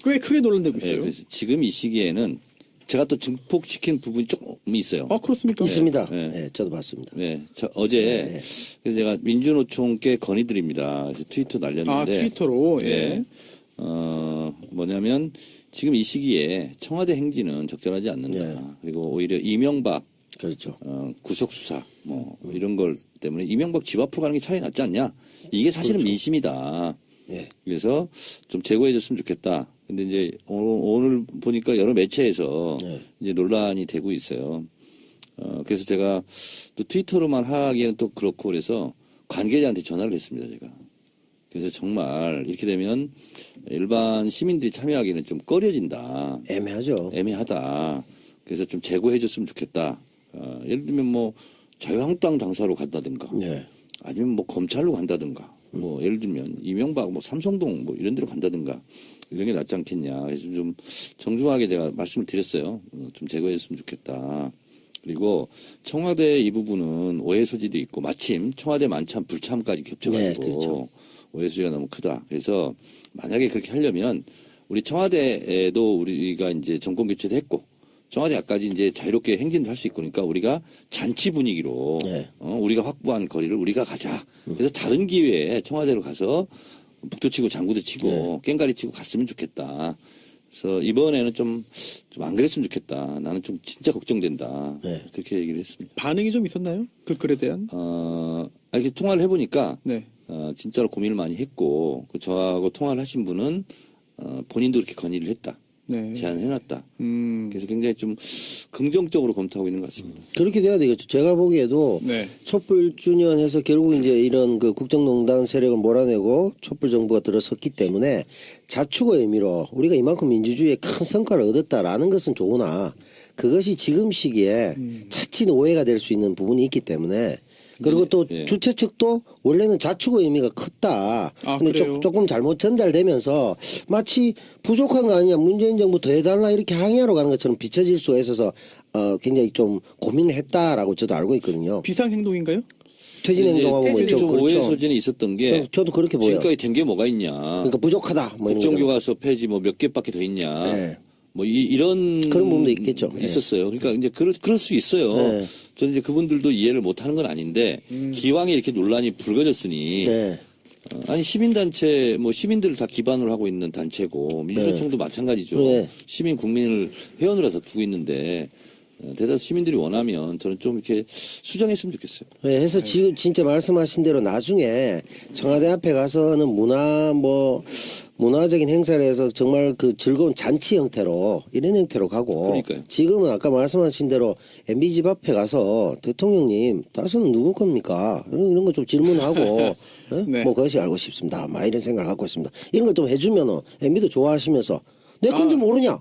꽤 크게 논란되고 있어요. 그래서 지금 이 시기에는 제가 또 증폭시킨 부분이 조금 있어요. 그렇습니까? 있습니다. 네, 저도 봤습니다. 네, 어제 그래서 제가 민주노총께 건의드립니다. 그래서 트위터 날렸는데. 트위터로. 뭐냐면 지금 이 시기에 청와대 행진은 적절하지 않는다. 그리고 오히려 이명박 그렇죠. 구속 수사 뭐 이런 걸 때문에 이명박 집 앞으로 가는 게 차라리 낫지 않냐? 이게 사실은 그렇죠. 민심이다. 예. 그래서 좀 제고해줬으면 좋겠다. 근데 이제 오늘 보니까 여러 매체에서 네. 이제 논란이 되고 있어요. 그래서 제가 또 트위터로만 하기에는 또 그렇고 그래서 관계자한테 전화를 했습니다, 제가. 그래서 정말 이렇게 되면 일반 시민들이 참여하기는 좀 꺼려진다. 애매하죠. 애매하다. 그래서 좀 제고해줬으면 좋겠다. 예를 들면 뭐 자유한국당 당사로 간다든가, 네. 아니면 뭐 검찰로 간다든가, 뭐 예를 들면 이명박 뭐 삼성동 뭐 이런 데로 간다든가 이런 게 낫지 않겠냐. 그래서 좀 정중하게 제가 말씀을 드렸어요. 좀 제거했으면 좋겠다. 그리고 청와대 이 부분은 오해 소지도 있고 마침 청와대 만참 불참까지 겹쳐가지고 네, 그렇죠. 오해 소지가 너무 크다. 그래서 만약에 그렇게 하려면 우리 청와대에도 우리가 이제 정권 교체도 했고 청와대 앞까지 이제 자유롭게 행진도 할 수 있고 그러니까 우리가 잔치 분위기로 네. 우리가 확보한 거리를 우리가 가자. 그래서 다른 기회에 청와대로 가서 북도 치고 장구도 치고 깽가리 치고 갔으면 좋겠다. 그래서 이번에는 좀 안 그랬으면 좋겠다. 나는 좀 진짜 걱정된다. 네. 그렇게 얘기를 했습니다. 반응이 좀 있었나요? 그 글에 대한? 이렇게 통화를 해보니까 네. 진짜로 고민을 많이 했고 저하고 통화를 하신 분은 본인도 이렇게 건의를 했다. 네. 제안해놨다. 그래서 굉장히 좀 긍정적으로 검토하고 있는 것 같습니다. 그렇게 돼야 되겠죠. 제가 보기에도 네. 촛불 주년해서 결국 이제 이런 그 국정농단 세력을 몰아내고 촛불 정부가 들어섰기 때문에 자축의 의미로 우리가 이만큼 민주주의에 큰 성과를 얻었다라는 것은 좋으나 그것이 지금 시기에 자칫 오해가 될 수 있는 부분이 있기 때문에 그리고 또 예. 주최 측도 원래는 자축의 의미가 컸다. 근데 그래요? 조금 잘못 전달되면서 마치 부족한 거 아니냐 문재인 정부 더 해달라 이렇게 항의하러 가는 것처럼 비춰질 수가 있어서 굉장히 좀 고민을 했다라고 저도 알고 있거든요. 비상행동인가요? 퇴진 행동하고 뭐 좀 좀 오해 그렇죠. 소진이 있었던 게 저도 그렇게 보여요. 지금까지 된 게 뭐가 있냐. 그러니까 부족하다. 뭐 이런 국정교과서 폐지 뭐 몇 개밖에 더 있냐. 네. 뭐 이런 그런 부분도 있겠죠. 네. 있었어요. 그러니까 이제 그럴 수 있어요. 네. 저는 이제 그분들도 이해를 못하는 건 아닌데 기왕에 이렇게 논란이 불거졌으니 네. 아니 시민단체 뭐 시민들을 다 기반으로 하고 있는 단체고 민주노총도 마찬가지죠. 네. 시민 국민을 회원으로 다 두고 있는데 대다수 시민들이 원하면 저는 좀 이렇게 수정했으면 좋겠어요. 네, 해서 지금 진짜 말씀하신 대로 나중에 청와대 앞에 가서는 문화적인 행사를 해서 정말 그 즐거운 잔치 형태로 이런 형태로 가고 그러니까요. 지금은 아까 말씀하신 대로 MB 집 앞에 가서 대통령님 다수는 누구 겁니까? 이런 거 좀 질문하고 네. 뭐 그것이 알고 싶습니다. 막 이런 생각을 갖고 있습니다. 이런 걸 좀 해주면 MB도 좋아하시면서 내 건지 모르냐?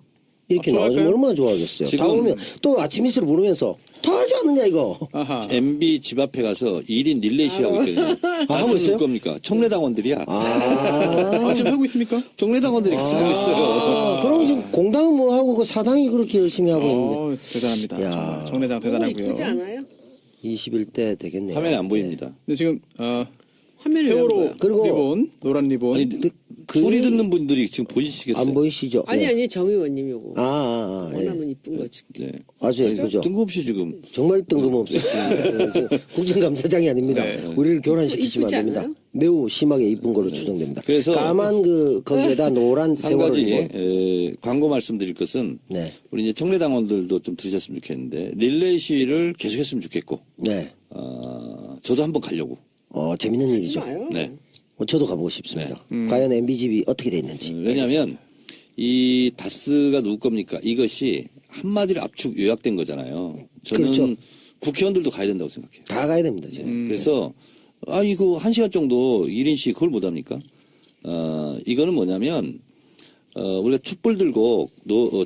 이렇게 나와주면 좋아할까요? 얼마나 좋아하겠어요. 지금- 다 오면 또 아침 이슬 부르면서 더 알지 않느냐 이거. 아하. MB 집 앞에 가서 1인 릴레이시 하고 있거든요. 하고 가서 있어요? 누구 겁니까? 청래당원들이야. 지금 하고 있습니까? 청래당원들이 가서 하고 있어요. 그럼 지금 공당은 뭐 하고 그 사당이 그렇게 열심히 하고 있는데 대단합니다. 야. 정말 정례당 대단하고요. 이쁘지 않아요? 21대 되겠네요. 화면에 안 보입니다. 근데 지금 화면을 왜 안 세월호 보여? 그리고 리본, 노란 리본. 아니, 그 소리 얘기- 듣는 분들이 지금 보이시겠어요? 안 보이시죠? 아니 네. 아니 정 의원님 요거 예. 원하면 이쁜 거 줄게. 네. 아주 예쁘죠. 뜬금없이 지금 정말 뜬금없습니다. 국정감사장이 아닙니다. 네. 우리를 교란시키시면 이쁘지 안 됩니다. 않아요? 매우 심하게 이쁜 걸로 추정됩니다. 그래서- 까만 거기에다 노란 한 세월호 가지 리본. 광고 말씀드릴 것은 네. 우리 이제 청래당원들도 좀 들으셨으면 좋겠는데 릴레이 시위를 계속했으면 좋겠고 네. 저도 한번 가려고. 재밌는 일이죠. 마요. 네. 저도 가보고 싶습니다. 과연 MB집이 어떻게 돼 있는지. 왜냐하면 이 다스가 누구 겁니까? 이것이 한마디로 압축 요약된 거잖아요. 저는 그렇죠. 국회의원들도 가야 된다고 생각해요. 다 가야 됩니다. 이제. 그래서 이거 1시간 정도 1인씩 그걸 못 합니까? 이거는 뭐냐면 우리가 촛불 들고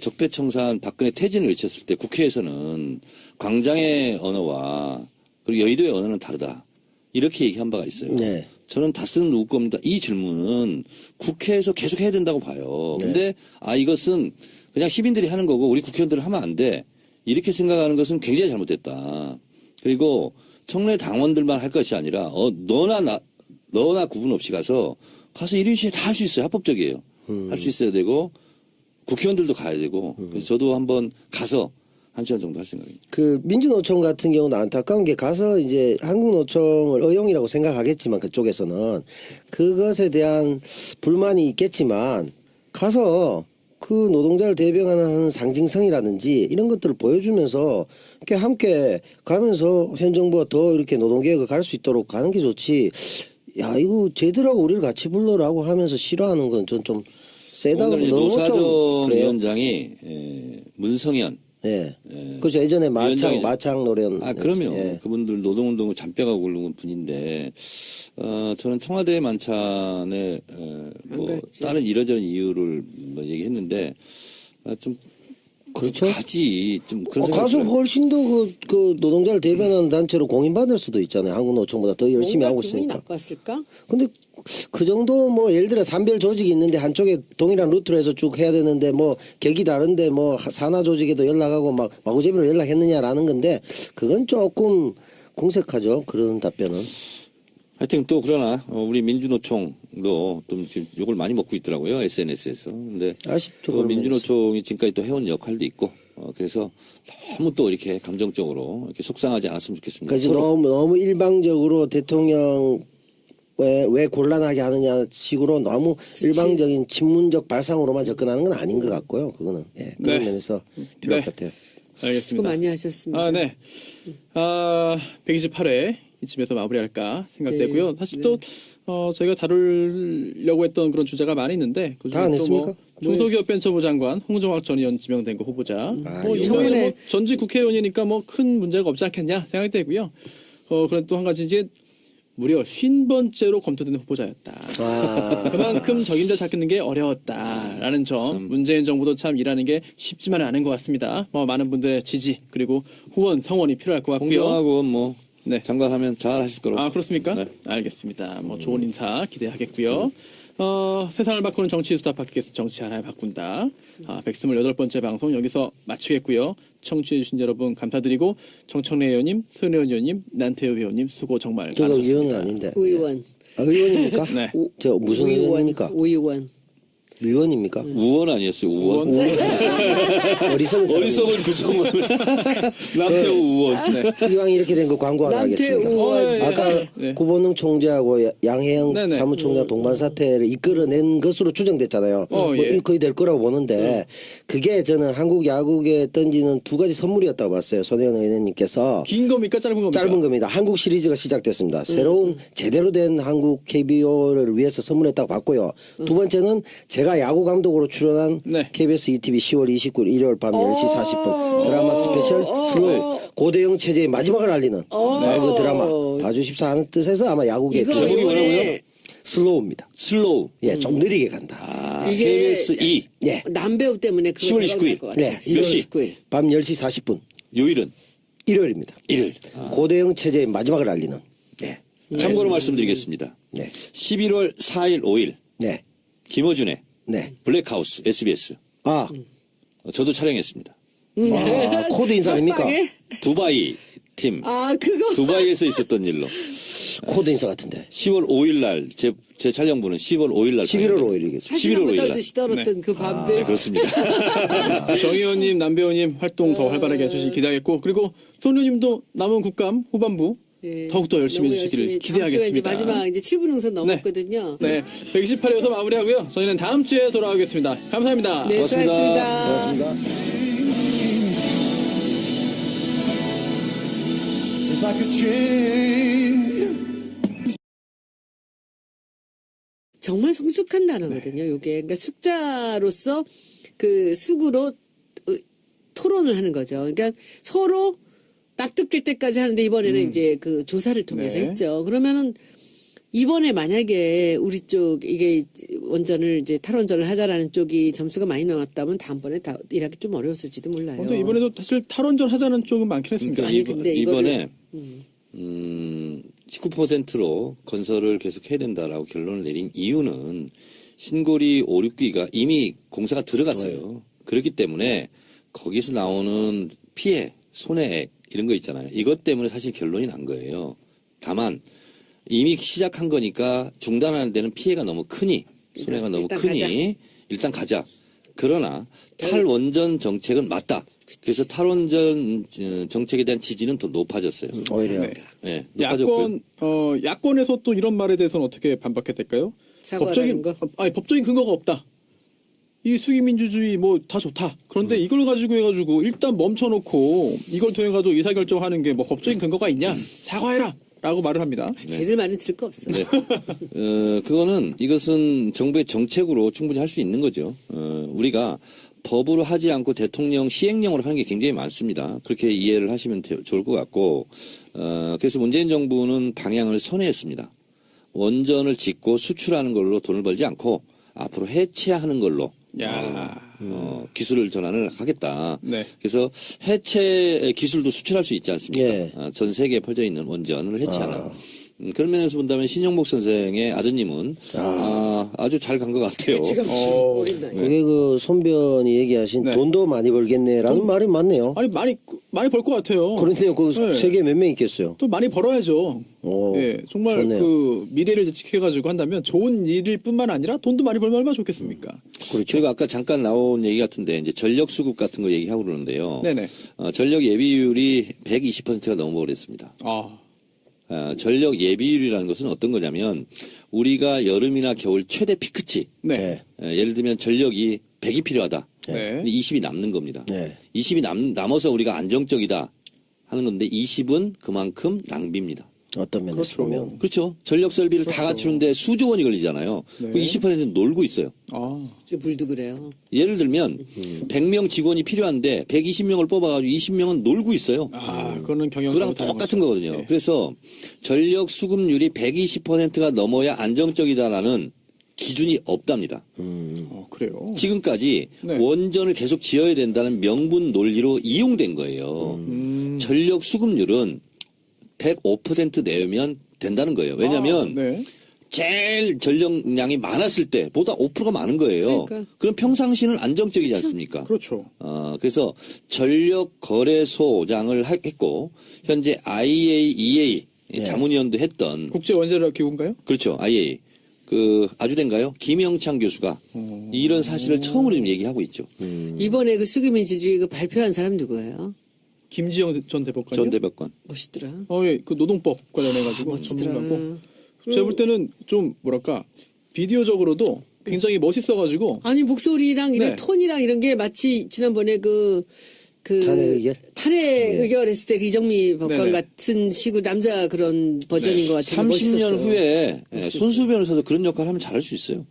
적폐청산 박근혜 퇴진을 외쳤을 때 국회에서는 광장의 언어와 그리고 여의도의 언어는 다르다. 이렇게 얘기한 바가 있어요. 네. 저는 다스는 누구 겁니까? 이 질문은 국회에서 계속 해야 된다고 봐요. 근데 이것은 그냥 시민들이 하는 거고 우리 국회의원들은 하면 안 돼. 이렇게 생각하는 것은 굉장히 잘못됐다. 그리고 청래 당원들만 할 것이 아니라 너나 구분 없이 가서 1인 시위 다 할 수 있어요. 합법적이에요. 할 수 있어야 되고 국회의원들도 가야 되고 그래서 저도 한번 가서 1시간 정도 할 생각입니다. 그 민주노총 같은 경우는 안타까운 게 가서 이제 한국노총을 의용이라고 생각하겠지만 그쪽에서는 그것에 대한 불만이 있겠지만 가서 그 노동자를 대변하는 상징성이라든지 이런 것들을 보여주면서 이렇게 함께 가면서 현 정부가 더 이렇게 노동개혁을 갈 수 있도록 가는 게 좋지. 야, 이거 쟤들하고 우리를 같이 불러라고 하면서 싫어하는 건 전 좀 세다고 오늘 너무 노사정 좀 그래요. 위원장이 문성현 예. 그렇죠. 예전에 위원장이죠. 마창 노련. 그러면 예. 그분들 노동운동을 잔뼈가 굵은 분인데 저는 청와대 만찬에 뭐 갔지. 다른 이러저런 이유를 뭐 얘기했는데 좀 그렇죠. 가지 좀 그런 생각 가서 들어요. 훨씬 더 그 노동자를 대변하는 단체로 공인받을 수도 있잖아요. 한국노총보다 더 열심히 뭔가 하고 기분이 있으니까. 나빴을까? 근데 그 정도 뭐 예를 들어 산별 조직이 있는데 한쪽에 동일한 루트로 해서 쭉 해야 되는데 뭐 격이 다른데 뭐 산하 조직에도 연락하고 막 마구제비로 연락했느냐라는 건데 그건 조금 공색하죠. 그런 답변은. 하여튼 또 그러나 우리 민주노총도 좀 지금 욕을 많이 먹고 있더라고요. SNS에서. 근데 아쉽죠. 또 민주노총이 지금까지 또 해온 역할도 있고 그래서 너무 또 이렇게 감정적으로 이렇게 속상하지 않았으면 좋겠습니다. 그러니까 서로. 너무 일방적으로 대통령 왜 곤란하게 하느냐 식으로 너무 일방적인 친문적 발상으로만 접근하는 건 아닌 것 같고요. 그거는 그런 네. 면에서 필요할 네. 것 같아요. 수고 알겠습니다. 많이 하셨습니다. 아, 네. 128회 이쯤에서 마무리할까 생각되고요. 네. 사실 또 저희가 다루려고 했던 그런 주제가 많이 있는데 그 다안 중에 또 뭐 했습니까? 중소기업벤처부 장관 홍정학 전 의원 지명된 거 후보자. 뭐 이번에 이번에 뭐 전직 국회의원이니까 뭐 큰 문제가 없지 않겠냐 생각이 되고요. 그런 또 한 가지 이제 무려 50번째로 검토되는 후보자였다. 그만큼 적임자 찾는 게 어려웠다라는 점. 문재인 정부도 참 일하는 게 쉽지만은 않은 것 같습니다. 많은 분들의 지지 그리고 후원 성원이 필요할 것 같고요. 홍정하고 뭐 네. 장관하면 잘 하실 거로. 그렇습니까? 네. 알겠습니다. 뭐 좋은 인사 기대하겠고요. 세상을 바꾸는 정치 수다 팟캐스트 정치 하나에 바꾼다. 128번째 방송 여기서 마치겠고요. 청취해주신 여러분 감사드리고 정청래 의원님, 손혜원 의원님, 난태우 의원님 수고 정말 저거 많으셨습니다. 의원은 아닌데. 의원. 의원입니까? 네. 저 무슨 의원입니까? 의원. 의원입니까? 우원 아니었어요? 우원. 어리석은 사람. 어리석은 구성원. 남태우 우원. 네. 이왕 이렇게 된 거 광고 하나 남태우 하겠습니다. 의원. 아까 네. 구본능 총재하고 양혜영 네네. 사무총장 동반 사태를 이끌어낸 것으로 추정됐잖아요. 예. 거의 될 거라고 보는데 그게 저는 한국 야구에 던지는 두 가지 선물이었다고 봤어요. 손혜원 의원님께서. 긴 겁니까 짧은 겁니까? 짧은 겁니다. 한국 시리즈가 시작됐습니다. 새로운 제대로 된 한국 KBO를 위해서 선물했다고 봤고요. 두 번째는 제가 야구 감독으로 출연한 네. KBS ETV 10월 29일 일요일 밤 10시 40분 드라마 스페셜 슬로우 고대영 체제의 마지막을 알리는 그 드라마 봐주십사 하는 뜻에서 아마 야구계 이거 제목이 뭐라고요? 이번에 슬로우입니다. 슬로우. 예, 좀 느리게 간다. 이게 KBS 2. 예, 남배우 때문에 그거 10월 29일. 들어갈 것 같아요. 네, 10월 10시. 19일. 밤 10시 40분 요일은 일요일입니다. 일요일. 고대영 체제의 마지막을 알리는. 네, 참고로 말씀드리겠습니다. 네, 11월 4일, 5일 네, 김어준의 네. 블랙하우스 SBS. 저도 촬영했습니다. 코드 인사입니까? 첫방에? 두바이 팀. 그거. 두바이에서 있었던 일로. 코드 인사 같은데. 10월 5일 날 제 촬영부는 10월 5일 날 11월 5일이겠죠. 11월 5일 날. 떨듯이 떨었던 그 밤들. 네, 그렇습니다. 정 의원님, 남 배우님 활동 더 활발하게 해주시기 기대하겠고 그리고 손 의원님도 남은 국감 후반부 더욱더 열심히 너무 해주시기를 열심히. 기대하겠습니다. 다음 주에 마지막 이제 7분 응선 넘었거든요. 네, 128회에서 마무리하고요. 저희는 다음 주에 돌아오겠습니다. 감사합니다. 네, 고맙습니다. 수고하셨습니다. If I could change. 정말 성숙한 단어거든요. 이게 그러니까 숙자로서 그 숙으로 토론을 하는 거죠. 그러니까 서로 납득될 때까지 하는데 이번에는 이제 그 조사를 통해서 네. 했죠. 그러면은 이번에 만약에 우리 쪽 이게 원전을 이제 탈원전을 하자라는 쪽이 점수가 많이 나왔다면 다음번에 다 일하기 좀 어려웠을지도 몰라요. 근데 이번에도 사실 탈원전 하자는 쪽은 많긴 했습니다. 아니, 근데 이번에 19%로 건설을 계속 해야 된다라고 결론을 내린 이유는 신고리 5, 6기가 이미 공사가 들어갔어요. 그렇기 때문에 거기서 나오는 피해, 손해액 이런 거 있잖아요. 이것 때문에 사실 결론이 난 거예요. 다만 이미 시작한 거니까 중단하는 데는 피해가 너무 크니 손해가 너무 크니 일단 가자. 그러나 탈원전 정책은 맞다. 그래서 탈원전 정책에 대한 지지는 더 높아졌어요. 오히려. 네, 높아졌고요. 야권에서 또 이런 말에 대해서는 어떻게 반박해야 될까요? 사과라는 거? 법적인 근거가 없다. 이 수기민주주의 뭐 다 좋다. 그런데 이걸 가지고 해가지고 일단 멈춰놓고 이걸 통해 가지고 의사결정하는 게 뭐 법적인 근거가 있냐? 사과해라라고 말을 합니다. 걔들 말은 들을 거 없어. 네. 그거는 이것은 정부의 정책으로 충분히 할 수 있는 거죠. 우리가 법으로 하지 않고 대통령 시행령으로 하는 게 굉장히 많습니다. 그렇게 이해를 하시면 좋을 것 같고, 그래서 문재인 정부는 방향을 선회했습니다. 원전을 짓고 수출하는 걸로 돈을 벌지 않고 앞으로 해체하는 걸로 기술을 전환을 하겠다. 네. 그래서 해체 기술도 수출할 수 있지 않습니까? 예. 전 세계에 퍼져 있는 원전을 해체하는. 그런 면에서 본다면 신영복 선생의 아드님은 아주 잘 간 것 같아요. 그게 그 손변이 얘기하신 네. 돈도 많이 벌겠네라는 말이 맞네요. 아니 많이 벌 것 같아요. 그런데요, 그 네. 세계에 몇 명 있겠어요? 또 많이 벌어야죠. 예, 정말 좋네요. 그 미래를 예측해가지고 한다면 좋은 일일 뿐만 아니라 돈도 많이 벌면 얼마나 좋겠습니까? 그렇죠. 저희가 아까 잠깐 나온 얘기 같은데 이제 전력 수급 같은 거 얘기하고 그러는데요. 네네. 전력 예비율이 120%가 넘어버렸습니다. 전력 예비율이라는 것은 어떤 거냐면 우리가 여름이나 겨울 최대 피크치. 네. 예를 들면 전력이 100이 필요하다. 네. 근데 20이 남는 겁니다. 네. 20이 남아서 우리가 안정적이다 하는 건데 20은 그만큼 낭비입니다. 어떤 면에서 보면. 그렇죠. 전력 설비를 다 갖추는데 수조 원이 걸리잖아요. 네. 그 20%는 놀고 있어요. 물도 그래요. 예를 들면 100명 직원이 필요한데 120명을 뽑아가지고 20명은 놀고 있어요. 그거는 경영 그거랑 똑같은 거거든요. 네. 그래서 전력 수급률이 120%가 넘어야 안정적이다라는 기준이 없답니다. 그래요. 지금까지 네. 원전을 계속 지어야 된다는 명분 논리로 이용된 거예요. 전력 수급률은 105% 내면 된다는 거예요. 왜냐하면 네. 제일 전력량이 많았을 때보다 5%가 많은 거예요. 그러니까. 그럼 평상시는 안정적이지 않습니까? 그렇죠. 그래서 전력 거래소장을 했고 현재 IAEA 자문위원도 했던 국제 원자력 기구인가요? 그렇죠. IAEA. 아주 된가요? 김영창 교수가 이런 사실을 처음으로 지금 얘기하고 있죠. 이번에 그 수기민주주의 그 발표한 사람 누구예요? 김지영 전 대법관이요? 전 대법관. 멋있더라. 예, 그 노동법 관련해가지고 멋지더라. 전문가고. 제가 볼 때는 좀 뭐랄까 비디오적으로도 굉장히 멋있어가지고. 아니 목소리랑 이런 네. 톤이랑 이런 게 마치 지난번에 탄핵 의결했을 때 그 이정미 법관 네네. 같은 식으로 남자 그런 버전인 것 같은데 30년 멋있었어요. 후에 손수 변호사도 그런 역할 하면 잘할 수 있어요.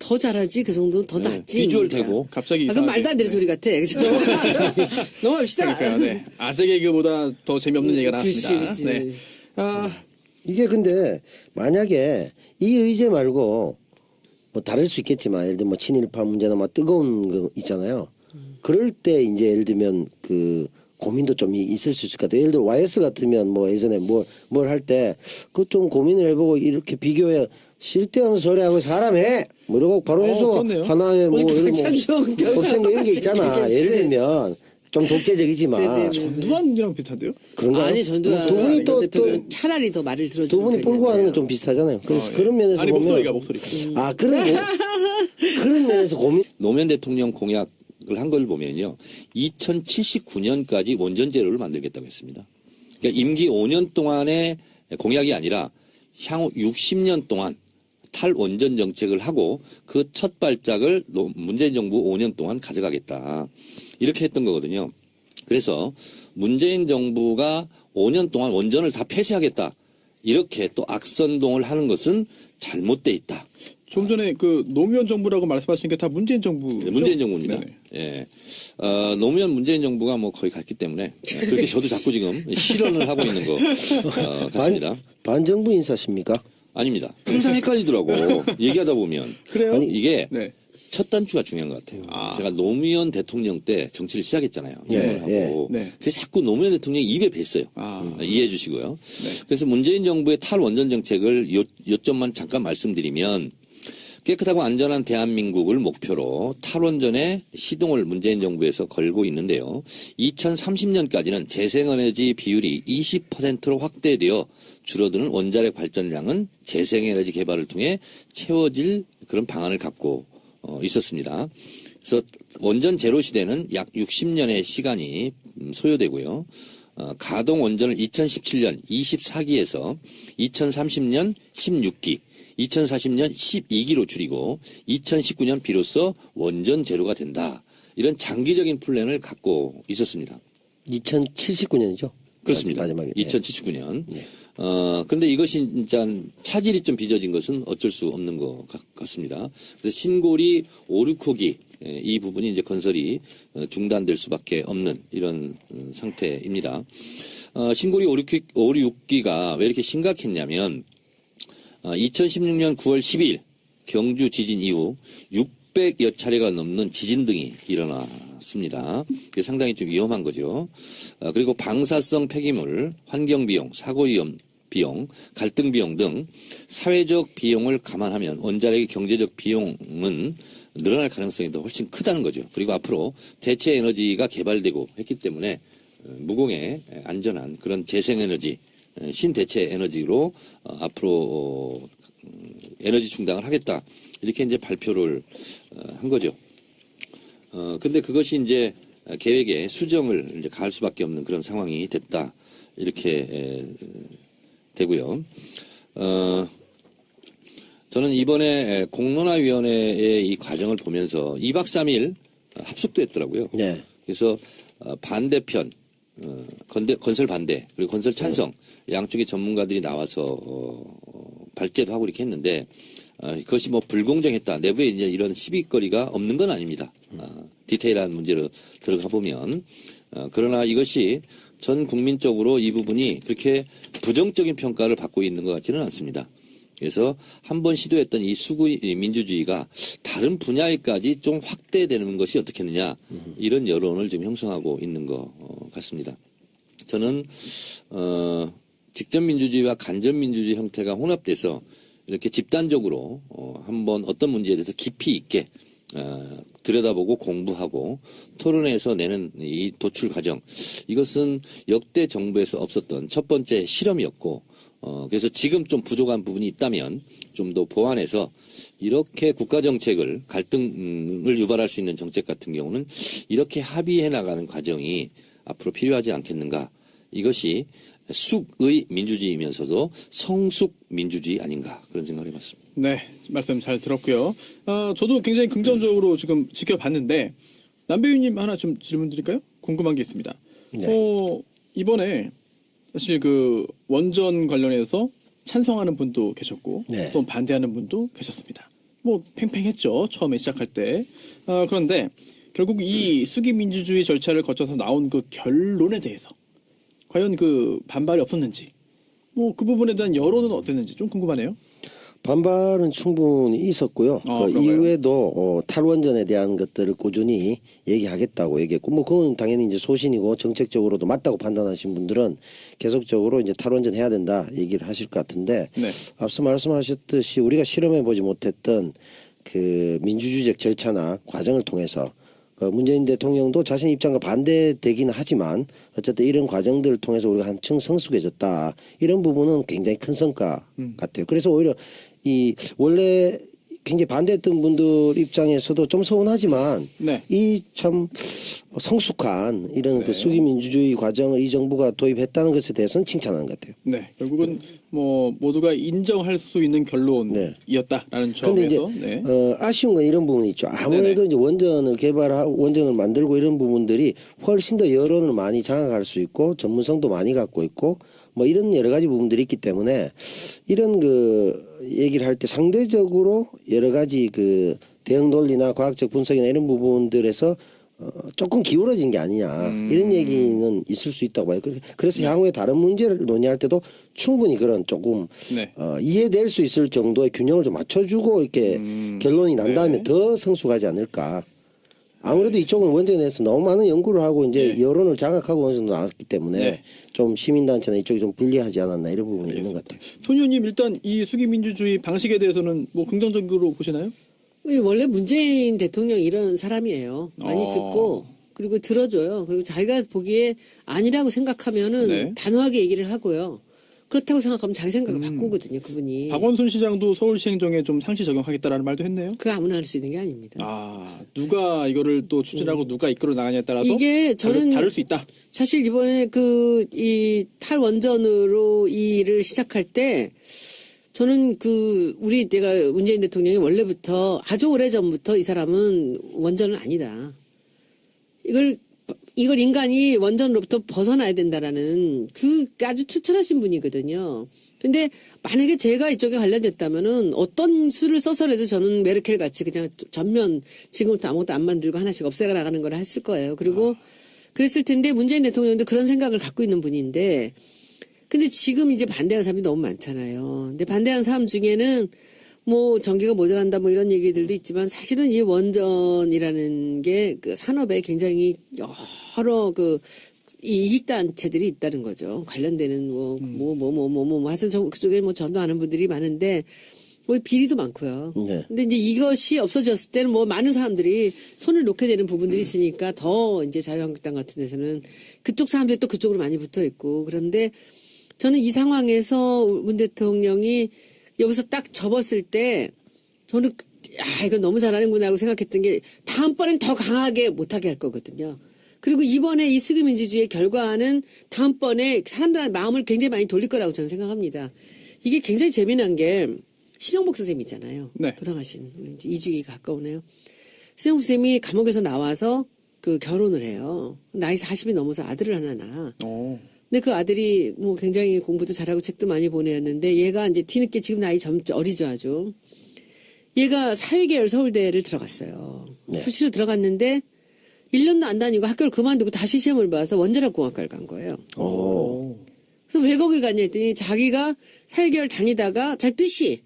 더 잘하지 그 정도는 더 낫지. 비주얼 그러니까. 되고. 갑자기 그건 말도 안 되는 소리 같아. 그죠? 넘어갑시다. 그러니까요. 네. 아재 개그보다 더 재미없는 얘기가 나왔습니다. 그렇지. 네. 이게 근데 만약에 이 의제 말고 뭐 다를 수 있겠지만 예를 들면 뭐 친일파 문제나 뭐 뜨거운 거 있잖아요. 그럴 때 이제 예를 들면 그 고민도 좀 있을 수 있을 것 같아요. 예를 들어 YS 같으면 뭐 예전에 뭘 할 때 그 좀 고민을 해보고 이렇게 비교해 쓸데없는 소리하고 사람 해! 뭐 이러고 바로 해서 그렇네요. 하나의 뭐 이런 박찬종 변호사랑 뭐 이런 게 있잖아. 똑같이 예를 들면 좀 독재적이지만 전두환이랑 비슷한데요? 그런가? 아니 전두환 두 분이 또 차라리 더 말을 들어주는 두 분이 폴고 하는 건 좀 비슷하잖아요. 그래서 그런 면에서 아니 보면 목소리가. 그런 면에서 고민. 노무현 대통령 공약을 한 걸 보면요. 2079년까지 원전 제로를 만들겠다고 했습니다. 그러니까 임기 5년 동안의 공약이 아니라 향후 60년 동안 탈원전 정책을 하고 그 첫 발작을 문재인 정부 5년 동안 가져가겠다. 이렇게 했던 거거든요. 그래서 문재인 정부가 5년 동안 원전을 다 폐쇄하겠다. 이렇게 또 악선동을 하는 것은 잘못돼 있다. 좀 전에 그 노무현 정부라고 말씀하신 게 다 문재인 정부죠? 네, 문재인 정부입니다. 네네. 예. 노무현 문재인 정부가 뭐 거의 갔기 때문에 그렇게 저도 자꾸 지금 실언을 하고 있는 것 같습니다. 반정부 인사십니까? 아닙니다. 항상 헷갈리더라고. 얘기하다 보면. 그래요? 이게 네. 첫 단추가 중요한 것 같아요. 제가 노무현 대통령 때 정치를 시작했잖아요. 네, 하고. 네. 그래서 자꾸 노무현 대통령이 입에 뱄어요. 이해해 주시고요. 그래서 문재인 정부의 탈원전 정책을 요점만 잠깐 말씀드리면 깨끗하고 안전한 대한민국을 목표로 탈원전에 시동을 문재인 정부에서 걸고 있는데요. 2030년까지는 재생에너지 비율이 20%로 확대되어 줄어드는 원자력 발전량은 재생에너지 개발을 통해 채워질 그런 방안을 갖고 있었습니다. 그래서 원전 제로 시대는 약 60년의 시간이 소요되고요. 가동 원전을 2017년 24기에서 2030년 16기, 2040년 12기로 줄이고 2019년 비로소 원전 제로가 된다. 이런 장기적인 플랜을 갖고 있었습니다. 2079년이죠. 그렇습니다. 마지막에. 2079년. 네. 근데 이것이 진짜 차질이 좀 빚어진 것은 어쩔 수 없는 것 같습니다. 그래서 신고리 5, 6호기 이 부분이 이제 건설이 중단될 수밖에 없는 이런 상태입니다. 신고리 5, 6기가 왜 이렇게 심각했냐면 2016년 9월 12일 경주 지진 이후 600여 차례가 넘는 지진 등이 일어났습니다. 이게 상당히 좀 위험한 거죠. 그리고 방사성 폐기물, 환경비용, 사고위험 비용, 갈등 비용 등 사회적 비용을 감안하면 원자력의 경제적 비용은 늘어날 가능성이 더 훨씬 크다는 거죠. 그리고 앞으로 대체 에너지가 개발되고 했기 때문에 무공해 안전한 그런 재생에너지, 신대체 에너지로 앞으로 에너지 충당을 하겠다. 이렇게 이제 발표를 한 거죠. 근데 그것이 이제 계획에 수정을 이제 가할 수밖에 없는 그런 상황이 됐다. 이렇게 되고요. 저는 이번에 공론화위원회의 이 과정을 보면서 2박 3일 합숙도 했더라고요. 네. 그래서 반대편, 건설 반대, 그리고 건설 찬성, 양쪽의 전문가들이 나와서 발제도 하고 이렇게 했는데 그것이 뭐 불공정했다. 내부에 이제 이런 시비거리가 없는 건 아닙니다. 디테일한 문제로 들어가 보면. 그러나 이것이 전 국민적으로 이 부분이 그렇게 부정적인 평가를 받고 있는 것 같지는 않습니다. 그래서 한번 시도했던 이 수구 민주주의가 다른 분야에까지 좀 확대되는 것이 어떻겠느냐 이런 여론을 좀 형성하고 있는 것 같습니다. 저는 직접민주주의와 간접민주주의 형태가 혼합돼서 이렇게 집단적으로 한번 어떤 문제에 대해서 깊이 있게 들여다보고 공부하고 토론회에서 내는 이 도출 과정, 이것은 역대 정부에서 없었던 첫 번째 실험이었고 그래서 지금 좀 부족한 부분이 있다면 좀 더 보완해서 이렇게 국가정책을 갈등을 유발할 수 있는 정책 같은 경우는 이렇게 합의해 나가는 과정이 앞으로 필요하지 않겠는가. 이것이 숙의 민주주의이면서도 성숙 민주주의 아닌가 그런 생각을 해봤습니다. 네, 말씀 잘 들었고요. 저도 굉장히 긍정적으로 지금 지켜봤는데 남배우님 하나 좀 질문 드릴까요? 궁금한 게 있습니다. 네. 이번에 사실 그 원전 관련해서 찬성하는 분도 계셨고 네. 또 반대하는 분도 계셨습니다. 뭐 팽팽했죠. 처음에 시작할 때. 그런데 결국 이 수기 민주주의 절차를 거쳐서 나온 그 결론에 대해서 과연 그 반발이 없었는지 뭐 그 부분에 대한 여론은 어땠는지 좀 궁금하네요. 반발은 충분히 있었고요. 그 그런가요? 이후에도 탈원전에 대한 것들을 꾸준히 얘기하겠다고 얘기했고, 뭐 그건 당연히 이제 소신이고 정책적으로도 맞다고 판단하신 분들은 계속적으로 이제 탈원전 해야 된다 얘기를 하실 것 같은데, 네. 앞서 말씀하셨듯이 우리가 실험해 보지 못했던 그 민주주의적 절차나 과정을 통해서 문재인 대통령도 자신 입장과 반대되긴 하지만 어쨌든 이런 과정들을 통해서 우리가 한층 성숙해졌다. 이런 부분은 굉장히 큰 성과 같아요. 그래서 오히려 이 원래 굉장히 반대했던 분들 입장에서도 좀 서운하지만 네. 이 참 성숙한 이런 네. 그 수기 민주주의 과정을 이 정부가 도입했다는 것에 대해서는 칭찬하는 것 같아요. 네, 결국은 뭐 모두가 인정할 수 있는 결론이었다라는 그런데 이제 점에서 네. 아쉬운 건 이런 부분이 있죠. 아무래도 네네. 이제 원전을 개발하고 원전을 만들고 이런 부분들이 훨씬 더 여론을 많이 장악할 수 있고 전문성도 많이 갖고 있고 뭐 이런 여러 가지 부분들이 있기 때문에 이런 그 얘기를 할 때 상대적으로 여러 가지 그 대응 논리나 과학적 분석이나 이런 부분들에서 조금 기울어진 게 아니냐 이런 얘기는 있을 수 있다고 봐요. 그래서 향후에 다른 문제를 논의할 때도 충분히 그런 조금 네. 이해될 수 있을 정도의 균형을 좀 맞춰주고 이렇게 결론이 난 다음에 네. 더 성숙하지 않을까. 아무래도 이쪽은 원전에서 너무 많은 연구를 하고 이제 네. 여론을 장악하고 원전도 나왔기 때문에 네. 좀 시민단체나 이쪽이 좀 불리하지 않았나 이런 부분이 있는 것 같아요. 손 의원님 일단 이 수기 민주주의 방식에 대해서는 뭐 긍정적으로 보시나요? 원래 문재인 대통령 이런 사람이에요. 많이 듣고 그리고 들어줘요. 그리고 자기가 보기에 아니라고 생각하면은 네. 단호하게 얘기를 하고요. 그렇다고 생각하면 자기 생각을 바꾸거든요, 그분이. 박원순 시장도 서울시 행정에 좀 상시 적용하겠다라는 말도 했네요. 그거 아무나 할 수 있는 게 아닙니다. 누가 이거를 또 추진하고 누가 이끌어 나가냐에 따라서 이게 저는 다를 수 있다. 사실 이번에 이 탈원전으로 이 일을 시작할 때 저는 우리 때가 문재인 대통령이 원래부터 아주 오래 전부터 이 사람은 원전은 아니다. 이걸 인간이 원전으로부터 벗어나야 된다라는 아주 추천하신 분이거든요. 근데 만약에 제가 이쪽에 관련됐다면은 어떤 수를 써서라도 저는 메르켈 같이 그냥 전면 지금부터 아무것도 안 만들고 하나씩 없애가 나가는 걸 했을 거예요. 그리고 그랬을 텐데 문재인 대통령도 그런 생각을 갖고 있는 분인데 근데 지금 이제 반대하는 사람이 너무 많잖아요. 근데 반대하는 사람 중에는 뭐 전기가 모자란다 뭐 이런 얘기들도 있지만 사실은 이 원전이라는 게 그 산업에 굉장히 여러 이 이익단체들이 있다는 거죠. 관련되는 하여튼 그쪽에 뭐 전도하는 분들이 많은데 뭐 비리도 많고요. 네. 근데 이제 이것이 없어졌을 때는 뭐 많은 사람들이 손을 놓게 되는 부분들이 있으니까 더 이제 자유한국당 같은 데서는 그쪽 사람들이 또 그쪽으로 많이 붙어 있고 그런데 저는 이 상황에서 문 대통령이 여기서 딱 접었을 때 저는 이거 너무 잘하는구나 하고 생각했던 게 다음번엔 더 강하게 못하게 할 거거든요. 그리고 이번에 이 수기민주주의의 결과는 다음번에 사람들한테 마음을 굉장히 많이 돌릴 거라고 저는 생각합니다. 이게 굉장히 재미난 게 신영복 선생님 있잖아요. 네. 돌아가신 우리 이제 2주기 가까우네요. 신영복 선생님이 감옥에서 나와서 결혼을 해요. 나이 40이 넘어서 아들을 하나 낳아. 근데 그 아들이 뭐 굉장히 공부도 잘하고 책도 많이 보내었는데 얘가 이제 뒤늦게 지금 나이 어리죠 아주. 얘가 사회계열 서울대를 들어갔어요. 네. 수시로 들어갔는데 1년도 안 다니고 학교를 그만두고 다시 시험을 봐서 원자력공학과를 간 거예요. 그래서 왜 거길 갔냐 했더니 자기가 사회계열 다니다가 자기 뜻이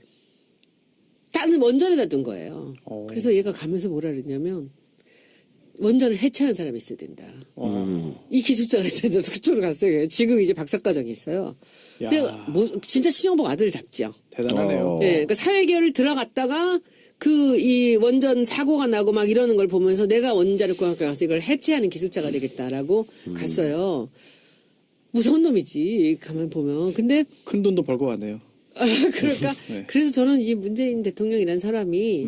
다른 원전에다 둔 거예요. 그래서 얘가 가면서 뭐라 그랬냐면 원전을 해체하는 사람이 있어야 된다. 이 기술자가 있어야 돼서 그쪽으로 갔어요. 지금 이제 박사과정이 있어요. 근데 진짜 신영복 아들답죠. 대단하네요. 네, 그러니까 사회계열을 들어갔다가 이 원전 사고가 나고 막 이러는 걸 보면서 내가 원자력공학과 가서 이걸 해체하는 기술자가 되겠다라고 갔어요. 무서운 놈이지 가만 보면. 근데 큰 돈도 벌고 가네요. 그러니까 네. 그래서 저는 이 문재인 대통령이라는 사람이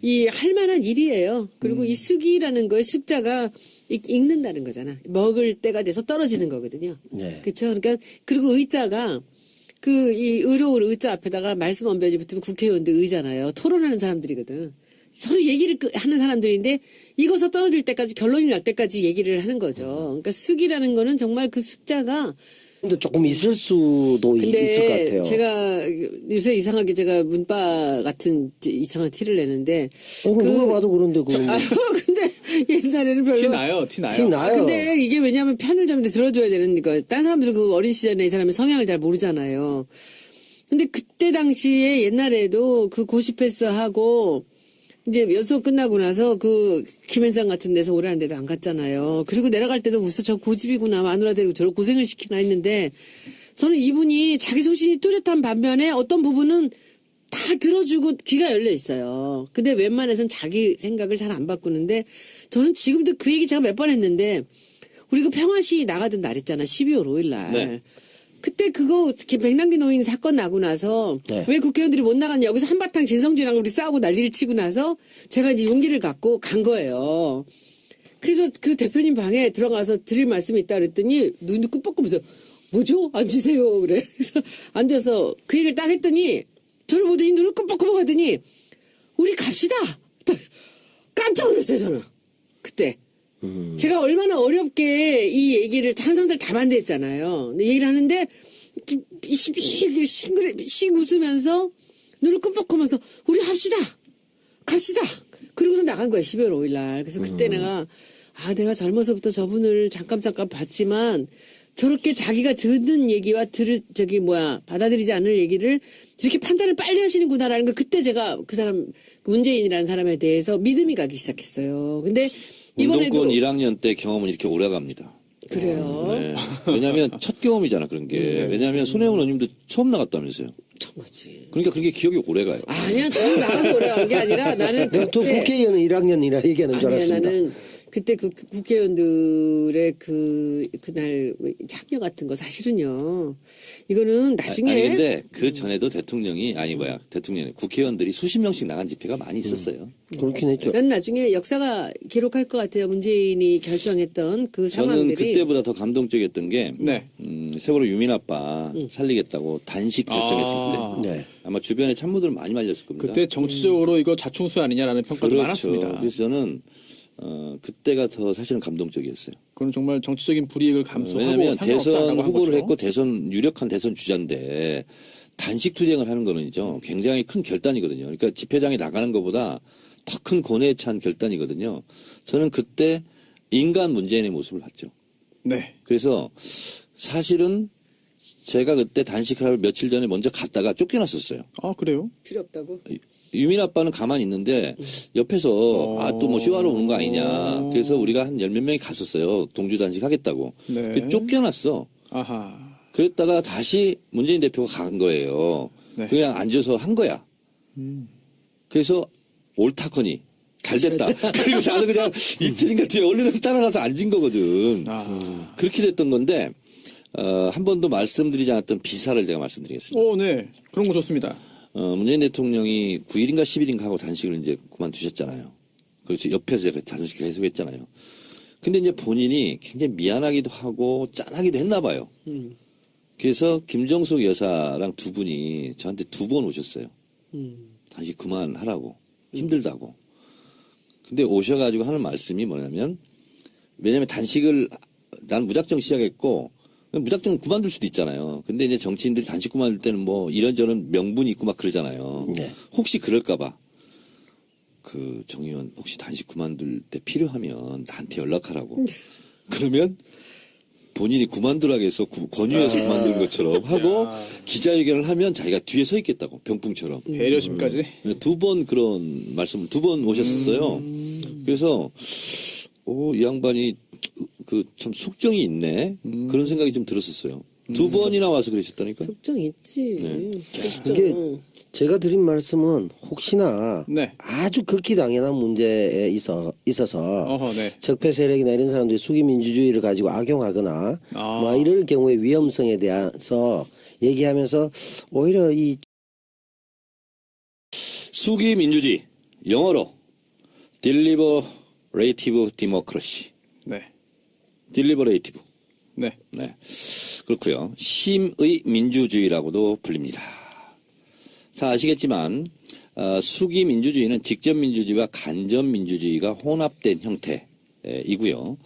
이 할 만한 일이에요. 그리고 이 숙이라는 거에 숙자가 읽는다는 거잖아. 먹을 때가 돼서 떨어지는 거거든요. 네. 그렇죠. 그러니까 그리고 의자가 이 의로울 의자 앞에다가 말씀 언변이 붙으면 국회의원들 의잖아요. 토론하는 사람들이거든. 서로 얘기를 하는 사람들인데 이거서 떨어질 때까지 결론이 날 때까지 얘기를 하는 거죠. 그러니까 숙이라는 거는 정말 그 숙자가 근데 조금 있을 수도 있을 것 같아요. 제가 요새 이상하게 제가 문바 같은 이상한 티를 내는데 누가 봐도 그런데 근데 옛날에는 별로 티 나요. 티 나요. 근데 이게 왜냐하면 편을 좀 들어줘야 되는 거. 딴 사람들 어린 시절에 이 사람의 성향을 잘 모르잖아요. 근데 그때 당시에 옛날에도 고시 패스하고 이제 연수원 끝나고 나서 김현장 같은 데서 오라는 데도 안 갔잖아요. 그리고 내려갈 때도 무슨 저 고집이구나 마누라 데리고 저런 고생을 시키나 했는데 저는 이분이 자기 소신이 뚜렷한 반면에 어떤 부분은 다 들어주고 귀가 열려 있어요. 근데 웬만해선 자기 생각을 잘 안 바꾸는데 저는 지금도 그 얘기 제가 몇 번 했는데 우리 평화시 나가던 날 있잖아. 12월 5일 날. 네. 그때 백남기 노인 사건 나고 나서 네. 왜 국회의원들이 못 나갔냐. 여기서 한바탕 진성준이랑 우리 싸우고 난리를 치고 나서 제가 이제 용기를 갖고 간 거예요. 그래서 그 대표님 방에 들어가서 드릴 말씀이 있다 그랬더니 눈도 끄뻑끄면서 뭐죠? 앉으세요. 그래. 그래서 앉아서 그 얘기를 딱 했더니 저를 보더니 눈을 끄뻑끄뻑 하더니 우리 갑시다. 깜짝 놀랐어요 저는. 그때. 제가 얼마나 어렵게 이 얘기를 다른 사람들 다 반대했잖아요. 근데 얘기를 하는데 씩 웃으면서 눈을 끔뻑하면서 우리 갑시다. 그러고서 나간 거야 12월 5일 날. 그래서 그때 내가 내가 젊어서부터 저분을 잠깐 봤지만 저렇게 자기가 듣는 얘기와 받아들이지 않을 얘기를 이렇게 판단을 빨리 하시는구나라는 거 그때 제가 그 사람 문재인이라는 사람에 대해서 믿음이 가기 시작했어요. 근데 이번에도 운동권 1학년 때 경험은 이렇게 오래 갑니다. 그래요. 네. 왜냐하면 첫 경험이잖아 그런 게. 왜냐하면 손혜원 의원님도 처음 나갔다면서요. 처음 하지. 그러니까 그렇게 기억이 오래 가요. 아니야, 처음 나가서 오래 간 게 아니라 나는 그때 국회의원은 1학년이라 얘기하는 줄 알았습니다. 나는 그때 국회의원들의 그날 참여 같은 거 사실은요. 이거는 나중에. 아니 근데 그 전에도 대통령이 국회의원들이 수십 명씩 나간 집회가 많이 있었어요. 그렇긴 했죠. 난 나중에 역사가 기록할 것 같아요. 문재인이 결정했던 그 상황들이. 저는 그때보다 더 감동적이었던 게 세월호 유민 아빠 살리겠다고 단식 결정했을 때 네. 아마 주변에 참모들 많이 말렸을 겁니다. 그때 정치적으로 이거 자충수 아니냐라는 평가도 그렇죠. 많았습니다. 그래서 저는 그때가 더 사실은 감동적이었어요. 그건 정말 정치적인 불이익을 감수하고 왜냐하면 대선 상관없다라고 한 후보를 거죠. 했고 유력한 대선 주자인데 단식 투쟁을 하는 거는요 굉장히 큰 결단이거든요. 그러니까 집회장에 나가는 것보다 더 큰 고뇌에 찬 결단이거든요. 저는 그때 인간 문재인의 모습을 봤죠. 네. 그래서 사실은 제가 그때 단식하러 며칠 전에 먼저 갔다가 쫓겨났었어요. 아 그래요? 필요 없다고? 유민 아빠는 가만히 있는데 옆에서 또 뭐 쉬하러 오는 거 아니냐. 그래서 우리가 한 열 몇 명이 갔었어요. 동주 단식 하겠다고. 네. 쫓겨났어. 아하. 그랬다가 다시 문재인 대표가 간 거예요. 네. 그냥 앉아서 한 거야. 그래서 옳다커니 잘 됐다. 그리고 나도 그냥 이틀인가 뒤에 얼른 따라가서 앉은 거거든. 그렇게 됐던 건데 한 번도 말씀드리지 않았던 비사를 제가 말씀드리겠습니다. 오, 네. 그런 거 좋습니다. 문재인 대통령이 9일인가 10일인가 하고 단식을 이제 그만두셨잖아요. 그래서 옆에서 제가 단식을 계속 했잖아요. 근데 이제 본인이 굉장히 미안하기도 하고 짠하기도 했나 봐요. 그래서 김정숙 여사랑 두 분이 저한테 2번 오셨어요. 단식 그만하라고. 힘들다고. 근데 오셔가지고 하는 말씀이 뭐냐면 왜냐면 단식을 난 무작정 시작했고 무작정 그만둘 수도 있잖아요. 근데 이제 정치인들이 단식 그만둘 때는 뭐 이런저런 명분이 있고 막 그러잖아요. 네. 혹시 그럴까봐 정 의원 혹시 단식 그만둘 때 필요하면 나한테 연락하라고. 그러면 본인이 그만두라고 해서 권유해서 그만두는 것처럼 하고 기자회견을 하면 자기가 뒤에 서 있겠다고 병풍처럼. 배려심까지. 2번 그런 말씀을 2번 오셨었어요. 그래서 이 양반이 참 속정이 있네. 그런 생각이 좀 들었었어요. 2번이나 와서 그러셨다니까. 속정 있지. 네. 속정. 이게 제가 드린 말씀은 혹시나 네. 아주 극히 당연한 문제에 있어서 어허, 네. 적폐 세력이나 이런 사람들이 수기민주주의를 가지고 악용하거나 뭐 이럴 경우의 위험성에 대해서 얘기하면서 오히려 이 수기민주주의 영어로 Deliberative Democracy. 네. Deliberative. 네. 네. 그렇고요. 심의 민주주의라고도 불립니다. 다 아시겠지만 수기 민주주의는 직접 민주주의와 간접 민주주의가 혼합된 형태이고요.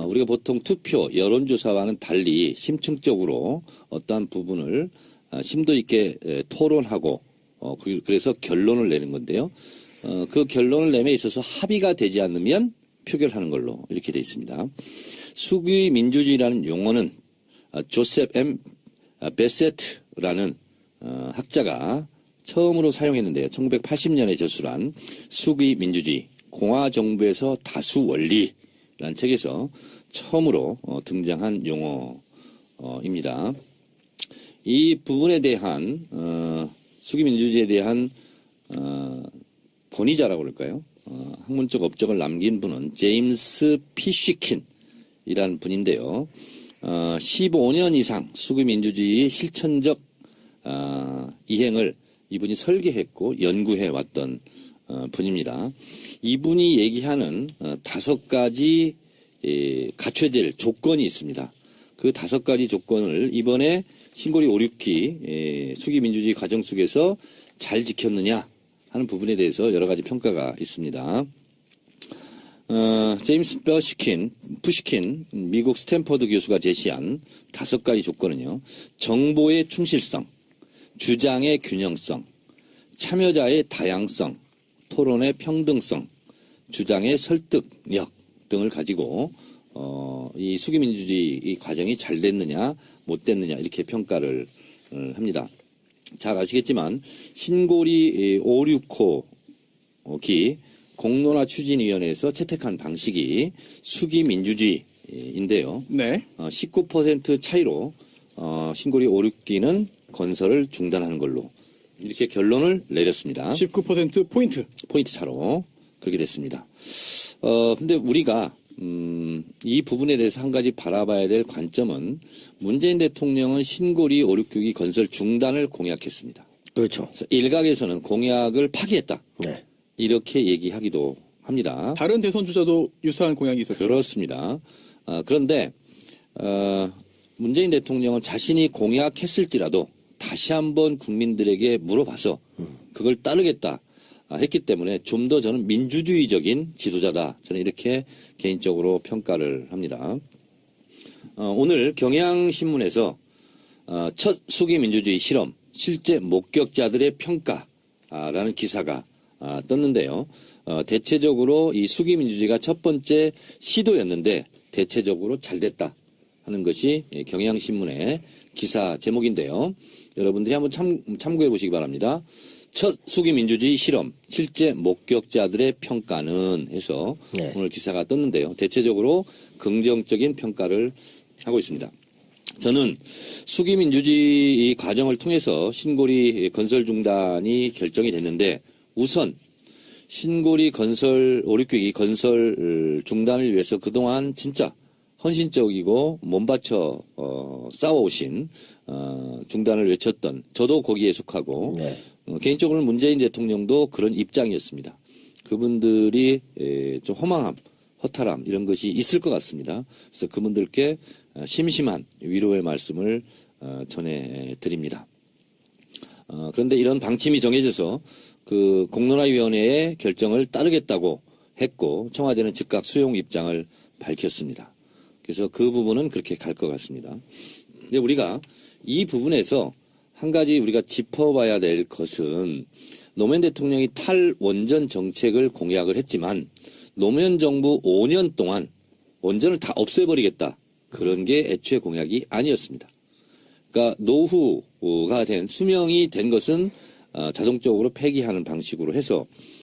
우리가 보통 투표, 여론조사와는 달리 심층적으로 어떠한 부분을 심도 있게 토론하고 그래서 결론을 내는 건데요. 그 결론을 내에 있어서 합의가 되지 않으면 표결하는 걸로 이렇게 되어 있습니다. 수기 민주주의라는 용어는 조셉 M. 베세트라는 학자가 처음으로 사용했는데요. 1980년에 저술한 수기 민주주의, 공화정부에서 다수 원리라는 책에서 처음으로 등장한 용어입니다. 이 부분에 대한 수기 민주주의에 대한 권위자라고 그럴까요? 학문적 업적을 남긴 분은 제임스 피쉬킨이라는 분인데요. 15년 이상 수기 민주주의 실천적 이행을 이분이 설계했고 연구해 왔던 분입니다. 이분이 얘기하는 5가지 갖춰야 될 조건이 있습니다. 그 5가지 조건을 이번에 신고리 5, 6기 수기민주주의 과정 속에서 잘 지켰느냐 하는 부분에 대해서 여러 가지 평가가 있습니다. 제임스 푸시킨 미국 스탠퍼드 교수가 제시한 5가지 조건은요. 정보의 충실성, 주장의 균형성, 참여자의 다양성, 토론의 평등성, 주장의 설득력 등을 가지고 이 수기민주주의 이 과정이 잘 됐느냐 못 됐느냐 이렇게 평가를 합니다. 잘 아시겠지만 신고리 5, 6호기 공론화 추진위원회에서 채택한 방식이 수기민주주의인데요. 네. 19% 차이로 신고리 5, 6기는 건설을 중단하는 걸로 이렇게 결론을 내렸습니다. 19% 포인트 차로 그렇게 됐습니다. 근데 우리가 이 부분에 대해서 한 가지 바라봐야 될 관점은 문재인 대통령은 신고리 5, 6기기 건설 중단을 공약했습니다. 그렇죠. 그래서 일각에서는 공약을 파기했다. 네. 이렇게 얘기하기도 합니다. 다른 대선 주자도 유사한 공약이 있었죠. 그렇습니다. 그런데 문재인 대통령은 자신이 공약했을지라도 다시 한번 국민들에게 물어봐서 그걸 따르겠다 했기 때문에 좀 더 저는 민주주의적인 지도자다. 저는 이렇게 개인적으로 평가를 합니다. 오늘 경향신문에서 첫 수기 민주주의 실험, 실제 목격자들의 평가라는 기사가 떴는데요. 대체적으로 이 수기 민주주의가 첫 번째 시도였는데 대체적으로 잘 됐다 하는 것이 경향신문의 기사 제목인데요. 여러분들이 한번 참고해 보시기 바랍니다. 첫 수기 민주주의 실험, 실제 목격자들의 평가는 해서 네. 오늘 기사가 떴는데요. 대체적으로 긍정적인 평가를 하고 있습니다. 저는 수기 민주주의 이 과정을 통해서 신고리 건설 중단이 결정이 됐는데 우선 신고리 건설 오륙교기 건설 중단을 위해서 그동안 진짜 헌신적이고 몸바쳐 싸워오신 중단을 외쳤던 저도 거기에 속하고 네. 개인적으로는 문재인 대통령도 그런 입장이었습니다. 그분들이 좀 허망함, 허탈함 이런 것이 있을 것 같습니다. 그래서 그분들께 심심한 위로의 말씀을 전해드립니다. 그런데 이런 방침이 정해져서 그 공론화위원회의 결정을 따르겠다고 했고 청와대는 즉각 수용 입장을 밝혔습니다. 그래서 그 부분은 그렇게 갈 것 같습니다. 근데 우리가 이 부분에서 한 가지 우리가 짚어봐야 될 것은 노무현 대통령이 탈원전 정책을 공약을 했지만 노무현 정부 5년 동안 원전을 다 없애버리겠다. 그런 게 애초에 공약이 아니었습니다. 그러니까 노후가 된 수명이 된 것은 자동적으로 폐기하는 방식으로 해서